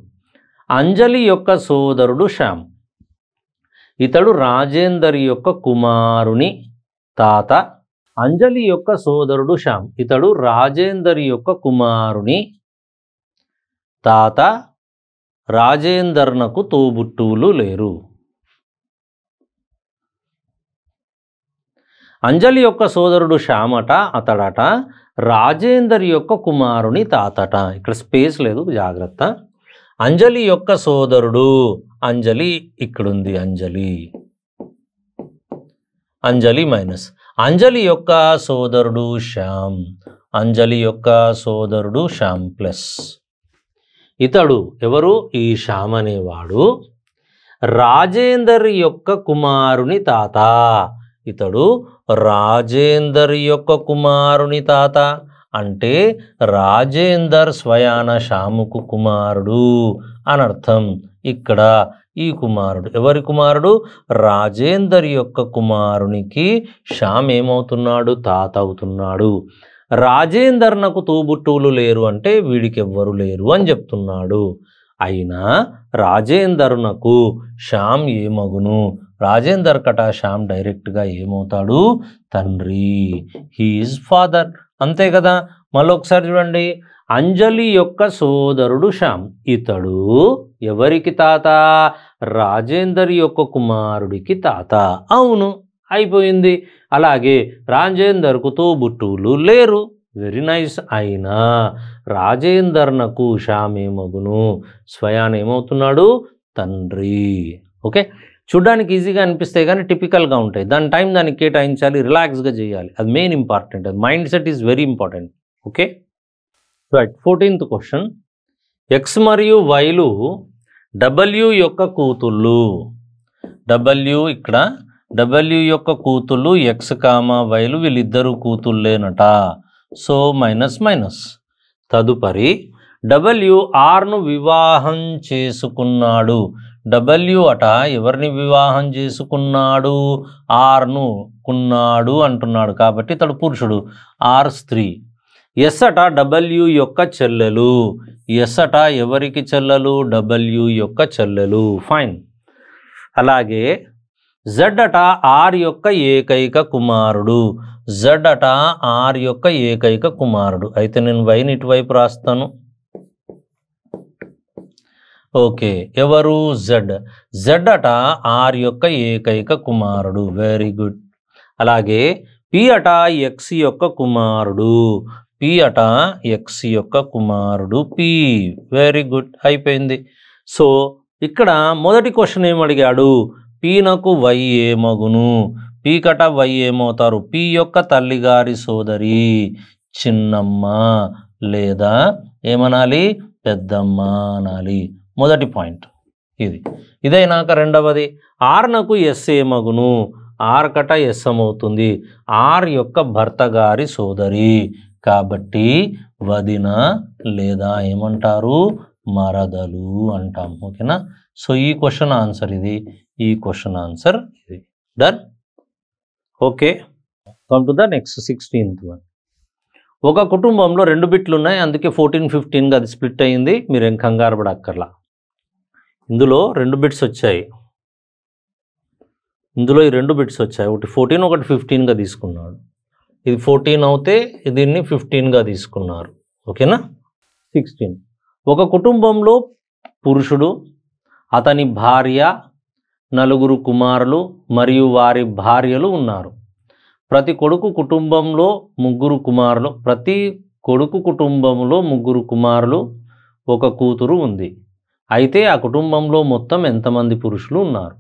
అంజలి యొక్క సోదరుడు శ్యామ్. ఇతడు రాజేందర్ యొక్క కుమారుని తాత. అంజలి యొక్క సోదరుడు శ్యామ్. ఇతడు రాజేందర్ యొక్క కుమారుని తాత. రాజేందర్నకు తోబుట్టువులు లేరు. అంజలి యొక్క సోదరుడు శ్యామట, అతడట రాజేందర్ యొక్క కుమారుని తాతట. ఇక్కడ స్పేస్ లేదు, జాగ్రత్త. అంజలి యొక్క సోదరుడు. అంజలి ఇక్కడుంది. అంజలి, అంజలి మైనస్. అంజలి యొక్క సోదరుడు శ్యామ్. అంజలి యొక్క సోదరుడు శ్యామ్ ప్లస్. ఇతడు ఎవరు? ఈ శ్యామ్ అనేవాడు రాజేందర్ యొక్క కుమారుని తాత. ఇతడు రాజేందర్ యొక్క కుమారుని తాత. అంటే రాజేందర్ స్వయాన శ్యాముకు కుమారుడు అనర్థం. ఇక్కడ ఈ కుమారుడు ఎవరి కుమారుడు? రాజేందర్ యొక్క కుమారునికి శ్యామ్ ఏమవుతున్నాడు? తాత అవుతున్నాడు. రాజేందర్నకు తోబుట్టువులు లేరు అంటే వీడికి ఎవ్వరు లేరు అని చెప్తున్నాడు. అయినా రాజేందర్నకు శ్యామ్ ఏమగును? రాజేందర్ కట శ్యామ్ డైరెక్ట్గా ఏమవుతాడు? తండ్రి. He is father. అంతే కదా. మళ్ళొకసారి చూడండి. అంజలి యొక్క సోదరుడు శ్యామ్. ఇతడు ఎవరికి తాత? రాజేందర్ యొక్క కుమారుడికి తాత. అవును, అయిపోయింది. అలాగే రాజేందర్కు తోబుట్టువులు లేరు. Very nice. అయినా రాజేందర్నకు శ్యామ్ ఏమగును? స్వయాన ఏమవుతున్నాడు? తండ్రి. ఓకే, చూడ్డానికి ఈజీగా అనిపిస్తాయి కానీ టిపికల్గా ఉంటాయి. దాని టైం దానికి కేటాయించాలి, రిలాక్స్గా చేయాలి. అది మెయిన్ ఇంపార్టెంట్. అది mind set is very important. Okay. Right. 14th question. X మరియు వైలు డబ్ల్యూ యొక్క కూతుళ్ళు. డబ్ల్యూ ఇక్కడ డబ్ల్యూ యొక్క కూతుళ్ళు ఎక్స్ కామా వైలు వీళ్ళిద్దరూ కూతుళ్ళేనట. So minus minus. తదుపరి డబ్ల్యూ ఆర్ను వివాహం చేసుకున్నాడు. డబ్ల్యూ అట ఎవరిని వివాహం చేసుకున్నాడు? ఆర్ను కున్నాడు అంటున్నాడు కాబట్టి ఇతడు పురుషుడు, ఆర్ స్త్రీ. ఎస్ అట డబ్ల్యూ యొక్క చెల్లెలు. ఎస్ అట ఎవరికి చెల్లెలు? డబ్ల్యూ యొక్క చెల్లెలు. ఫైన్. అలాగే జెడ్ అట ఆర్ యొక్క ఏకైక కుమారుడు. జెడ్ అట ఆర్ యొక్క ఏకైక కుమారుడు. అయితే నేను వైని ఇటువైపు రాస్తాను. ఓకే, ఎవరు? జెడ్. జెడ్ అట ఆర్ యొక్క ఏకైక కుమారుడు. Very good. అలాగే పి అట ఎక్స్ యొక్క కుమారుడు. పి అట ఎక్స్ యొక్క కుమారుడు పి. వెరీ గుడ్, అయిపోయింది. సో ఇక్కడ మొదటి క్వశ్చన్ ఏమడిగాడు? పీనకు వై ఏమగును? పీ కట వై ఏమవుతారు? పి యొక్క తల్లిగారి సోదరి చిన్నమ్మ లేదా ఏమనాలి? పెద్దమ్మ అనాలి. మొదటి పాయింట్ ఇది. ఇదైనాక రెండవది ఆర్నకు ఎస్ ఏమగును? ఆర్ కట ఎస్ అవుతుంది. ఆర్ యొక్క భర్త గారి సోదరి కాబట్టి వదిన లేదా ఏమంటారు? మరదలు అంటాం. ఓకేనా? సో ఈ క్వశ్చన్ ఆన్సర్ ఇది, ఈ క్వశ్చన్ ఆన్సర్ ఇది. Done. Okay, come to the next 16th one. ఒక కుటుంబంలో 2 బిట్లు ఉన్నాయి, అందుకే 14, 15గా అది స్ప్లిట్ అయ్యింది. మీరేం కంగారు పడక్కర్లా. ఇందులో 2 బిట్స్ వచ్చాయి. ఇందులో ఈ 2 బిట్స్ వచ్చాయి. ఒకటి 14, ఒకటి 15గా తీసుకున్నాడు. ఇది 14 అవుతే దీన్ని 15గా తీసుకున్నారు. ఓకేనా? 16. ఒక కుటుంబంలో పురుషుడు, అతని భార్య, 4 కుమారులు మరియు వారి భార్యలు ఉన్నారు. ప్రతి కొడుకు కుటుంబంలో 3 కుమారులు. ప్రతి కొడుకు కుటుంబంలో 3 కుమారులు, 1 కూతురు ఉంది. అయితే ఆ కుటుంబంలో మొత్తం ఎంతమంది పురుషులు ఉన్నారు?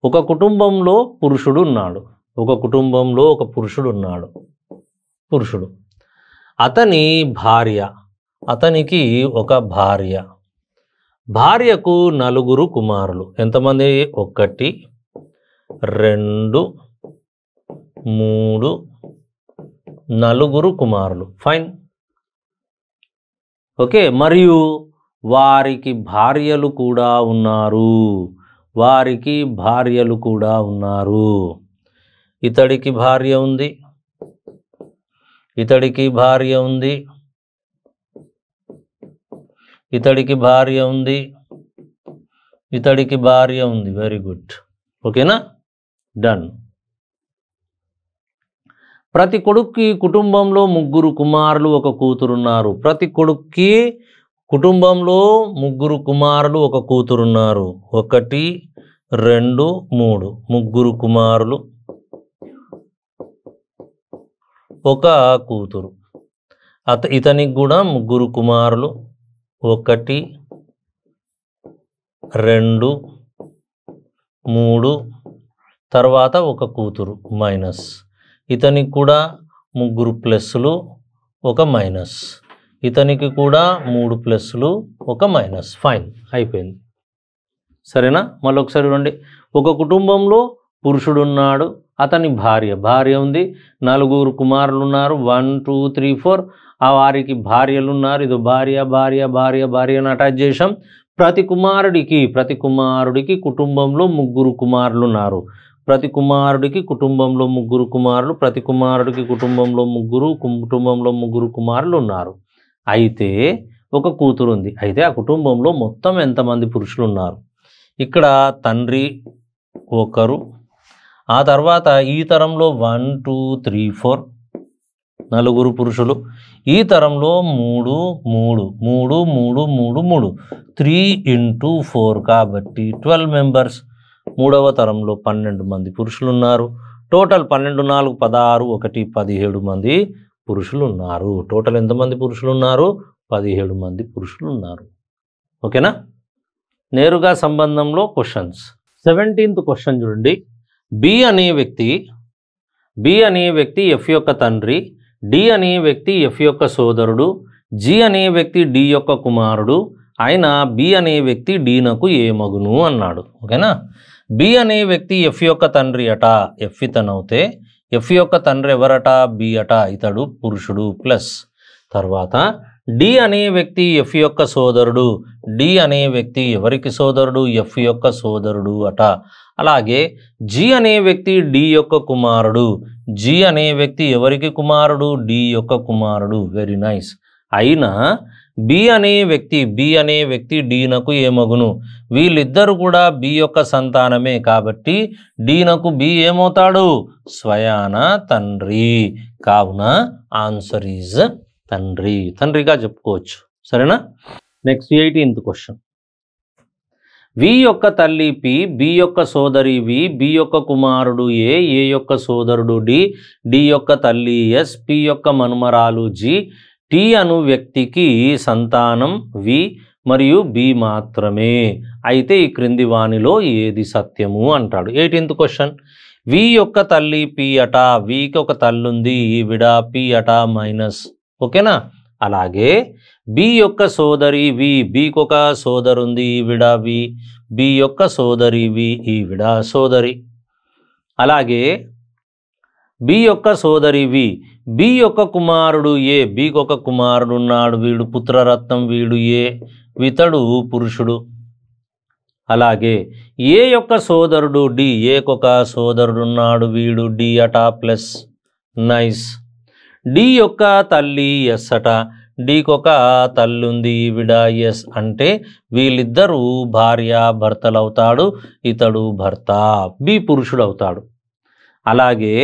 ఒక కుటుంబంలో పురుషుడు ఉన్నాడు. ఒక కుటుంబంలో ఒక పురుషుడు ఉన్నాడు. పురుషుడు, అతని భార్య, అతనికి ఒక భార్య, భార్యకు 4 కుమారులు. ఎంతమంది? 1, 2, 3, 4 కుమారులు. ఫైన్. ఓకే, మరియు వారికి భార్యలు కూడా ఉన్నారు. వారికి భార్యలు కూడా ఉన్నారు. ఇతడికి భార్య ఉంది, ఇతడికి భార్య ఉంది, ఇతడికి భార్య ఉంది, ఇతడికి భార్య ఉంది. Very good. ఓకేనా? డన్. ప్రతి కొడుక్కి కుటుంబంలో 3 కుమారులు, 1 కూతురున్నారు. ప్రతి కొడుక్కి కుటుంబంలో 3 కుమారులు, 1 కూతురున్నారు. 1, 2, 3, 3 కుమారులు, 1 కూతురు. ఇతనికి కూడా 3 కుమారులు, 1, 2, 3, తర్వాత 1 కూతురు మైనస్. ఇతనికి కూడా 3 ప్లస్లు, 1 మైనస్. ఇతనికి కూడా 3 ప్లస్లు, 1 మైనస్. ఫైన్, అయిపోయింది. సరేనా? మళ్ళీ ఒకసారి చూడండి. ఒక కుటుంబంలో పురుషుడు ఉన్నాడు, అతని భార్య ఉంది, 4 కుమారులు ఉన్నారు. 1, 2, 3, 4. ఆ వారికి భార్యలు ఉన్నారు. ఇది భార్య భార్య భార్య భార్యను అటాచ్ చేసాం. ప్రతి కుమారుడికి కుటుంబంలో 3 కుమారులు ఉన్నారు. ప్రతి కుమారుడికి కుటుంబంలో 3 కుమారులు, ప్రతి కుమారుడికి కుటుంబంలో 3 కుమారులు ఉన్నారు. అయితే 1 కూతురు ఉంది. అయితే ఆ కుటుంబంలో మొత్తం ఎంతమంది పురుషులు ఉన్నారు? ఇక్కడ తండ్రి 1, ఆ తర్వాత ఈ తరంలో 1, 2, 3, 4 4 పురుషులు. ఈ తరంలో 3 3 × 4 కాబట్టి 12 మెంబర్స్. 3వ తరంలో 12 మంది పురుషులు ఉన్నారు. టోటల్ 12, 4, 16, 1, 17 మంది పురుషులు ఉన్నారు. టోటల్ ఎంతమంది పురుషులు ఉన్నారు? 17 మంది పురుషులు ఉన్నారు. ఓకేనా? నేరుగా సంబంధంలో క్వశ్చన్స్. 17th క్వశ్చన్ చూడండి. బి అనే వ్యక్తి ఎఫ్ యొక్క తండ్రి, డి అనే వ్యక్తి ఎఫ్ యొక్క సోదరుడు, జి అనే వ్యక్తి డి యొక్క కుమారుడు ఆయన బి అనే వ్యక్తి డీనకు ఏమగును అన్నాడు. ఓకేనా. బి అనే వ్యక్తి ఎఫ్ యొక్క తండ్రి అట, ఎఫ్ ఇతనవుతే ఎఫ్ యొక్క తండ్రి ఎవరట, బి అట, ఇతడు పురుషుడు ప్లస్ తర్వాత డి అనే వ్యక్తి ఎఫ్ యొక్క సోదరుడు, డి అనే వ్యక్తి ఎవరికి సోదరుడు, ఎఫ్ యొక్క సోదరుడు అట. అలాగే జి అనే వ్యక్తి డి యొక్క కుమారుడు, జి అనే వ్యక్తి ఎవరికి కుమారుడు, డి యొక్క కుమారుడు. Very nice. అయినా బి అనే వ్యక్తి డీనకు ఏమగును, వీళ్ళిద్దరు కూడా బి యొక్క సంతానమే కాబట్టి డీనకు బి ఏమవుతాడు, స్వయాన తండ్రి. కావున ఆన్సర్ ఈజ్ తండ్రిగా చెప్పుకోవచ్చు. సరేనా. Next 18th question. వి యొక్క తల్లి పి, బి యొక్క సోదరి వి, బి యొక్క కుమారుడు ఏ, ఏ యొక్క సోదరుడు డి, డి యొక్క తల్లి ఎస్, పి యొక్క మనుమరాలు జి, టి అను వ్యక్తికి సంతానం వి మరియు బి మాత్రమే. అయితే ఈ క్రింది వానిలో ఏది సత్యము అంటాడు. 18th question. వి యొక్క తల్లి పి అట, వికి ఒక తల్లి ఉంది ఈవిడ, పి అట మైనస్. ఓకేనా. అలాగే బి యొక్క సోదరి వి, బికి ఒక సోదరు ఉంది ఈవిడ వి, బి యొక్క సోదరి వి, ఈవిడ సోదరి. అలాగే బి యొక్క సోదరి వి, బి యొక్క కుమారుడు ఏ, బికి ఒక కుమారుడు ఉన్నాడు వీడు పుత్రరత్నం, వీడు ఏ, ఇతడు పురుషుడు. అలాగే ఏ యొక్క సోదరుడు డి, ఏకొక సోదరుడు ఉన్నాడు వీడు డి అట ప్లస్. నైస్. డి యొక్క తల్లి ఎస్ అట, డీకి ఒక తల్లి ఉంది ఈవిడ ఎస్, అంటే వీళ్ళిద్దరూ భార్య భర్తలు అవుతాడు, ఇతడు భర్త, బి పురుషుడు అవుతాడు. అలాగే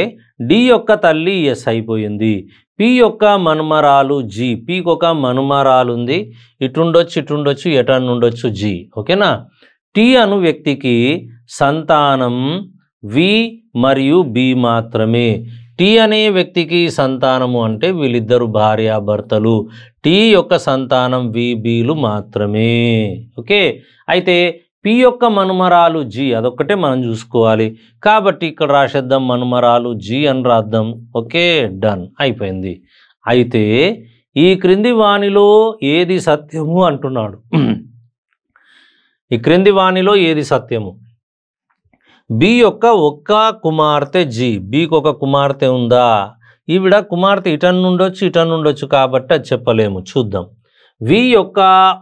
డి యొక్క తల్లి ఎస్ అయిపోయింది, పి యొక్క మనుమరాలు జి, పికి ఒక మనుమరాలు ఉంది, ఇటుండొచ్చు ఎటన్నుండొచ్చు జి. ఓకేనా. టి అను వ్యక్తికి సంతానం వి మరియు బి మాత్రమే. టి అనే వ్యక్తికి సంతానము అంటే వీళ్ళిద్దరు భార్యాభర్తలు, టి యొక్క సంతానం వి బీలు మాత్రమే. ఓకే. అయితే పి యొక్క మనుమరాలు జి, అదొక్కటే మనం చూసుకోవాలి కాబట్టి ఇక్కడ రాసేద్దాం మనుమరాలు జి అని రాద్దాం. ఓకే, డన్, అయిపోయింది. అయితే ఈ క్రింది వానిలో ఏది సత్యము అంటున్నాడు. ఈ క్రింది వానిలో ఏది సత్యము? బి యొక్క ఒక్క కుమార్తె జి, బికి ఒక కుమార్తె ఉందా, ఈవిడ కుమార్తె ఇటన్నుండొచ్చు కాబట్టి అది చెప్పలేము. చూద్దాం. వి యొక్క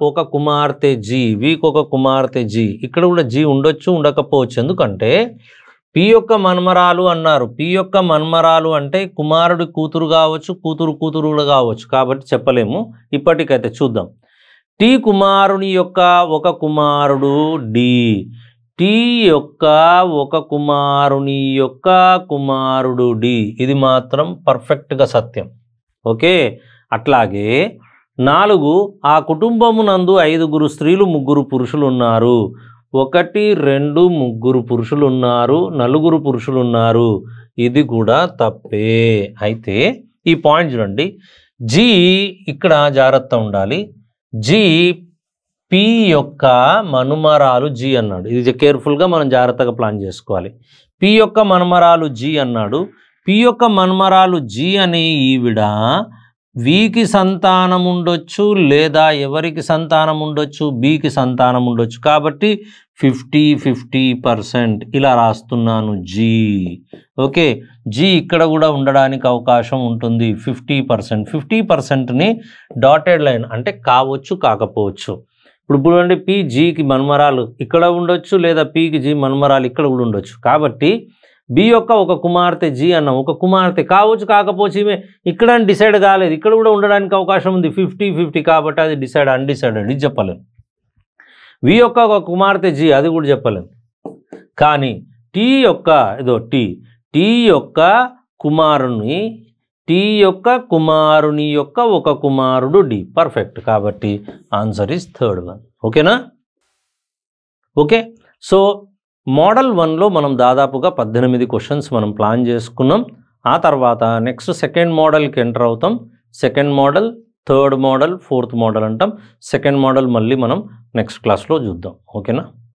ఒక కుమార్తె జి, వికి ఒక కుమార్తె జి, ఇక్కడ కూడా జి ఉండొచ్చు ఉండకపోవచ్చు. ఎందుకంటే పి యొక్క మన్మరాలు అన్నారు, పి యొక్క మన్మరాలు అంటే కుమారుడి కూతురు కావచ్చు, కూతురు కూడా కావచ్చు కాబట్టి చెప్పలేము. ఇప్పటికైతే చూద్దాం. టి కుమారుని యొక్క ఒక కుమారుడు డి, టి యొక్క ఒక కుమారుని యొక్క కుమారుడు డి, ఇది మాత్రం పర్ఫెక్ట్గా సత్యం. ఓకే. అట్లాగే 4, ఆ కుటుంబమునందు 5 స్త్రీలు 3 పురుషులు ఉన్నారు. 1, 2, 3 పురుషులు ఉన్నారు, 4 పురుషులు ఉన్నారు, ఇది కూడా తప్పే. అయితే ఈ పాయింట్ చూడండి. జి ఇక్కడ జాగ్రత్త ఉండాలి. జి పి యొక్క మనుమరాలు జి అన్నాడు, ఇది కేర్ఫుల్గా మనం జాగ్రత్తగా ప్లాన్ చేసుకోవాలి. పి యొక్క మనుమరాలు జి అన్నాడు. పి యొక్క మనుమరాలు జి అనే ఈవిడ వికి సంతానం ఉండొచ్చు లేదా ఎవరికి సంతానం ఉండొచ్చు, బికి సంతానం ఉండొచ్చు. కాబట్టి 50-50% ఇలా రాస్తున్నాను జి. ఓకే. జి ఇక్కడ కూడా ఉండడానికి అవకాశం ఉంటుంది 50%. 50%ని డాటెడ్ లైన్ అంటే కావచ్చు కాకపోవచ్చు. ఇప్పుడు అంటే పి జికి మన్మరాలు ఇక్కడ ఉండొచ్చు లేదా పికి జి మన్మరాలు ఇక్కడ కూడా ఉండొచ్చు. కాబట్టి బి యొక్క ఒక కుమార్తె జి అన్నాం, ఒక కుమార్తె కావచ్చు కాకపోవచ్చు, ఈమె ఇక్కడ డిసైడ్ కాలేదు, ఇక్కడ కూడా ఉండడానికి అవకాశం ఉంది 50-50 కాబట్టి అది అన్డిసైడెడ్, ఇది చెప్పలేము. వి యొక్క ఒక కుమార్తె జి, అది కూడా చెప్పలేము. కానీ టి యొక్క టి యొక్క కుమారుని యొక్క ఒక కుమారుడు డి, పర్ఫెక్ట్. కాబట్టి ఆన్సర్ ఈజ్ 3rd one. ఓకేనా. ఓకే. సో మోడల్ 1లో మనం దాదాపుగా 18 క్వశ్చన్స్ మనం ప్లాన్ చేసుకున్నాం. ఆ తర్వాత నెక్స్ట్ 2nd మోడల్కి ఎంటర్ అవుతాం. 2nd model, 3rd model, 4th model అంటాం. 2nd మోడల్ మళ్ళీ మనం నెక్స్ట్ క్లాస్లో చూద్దాం. ఓకేనా.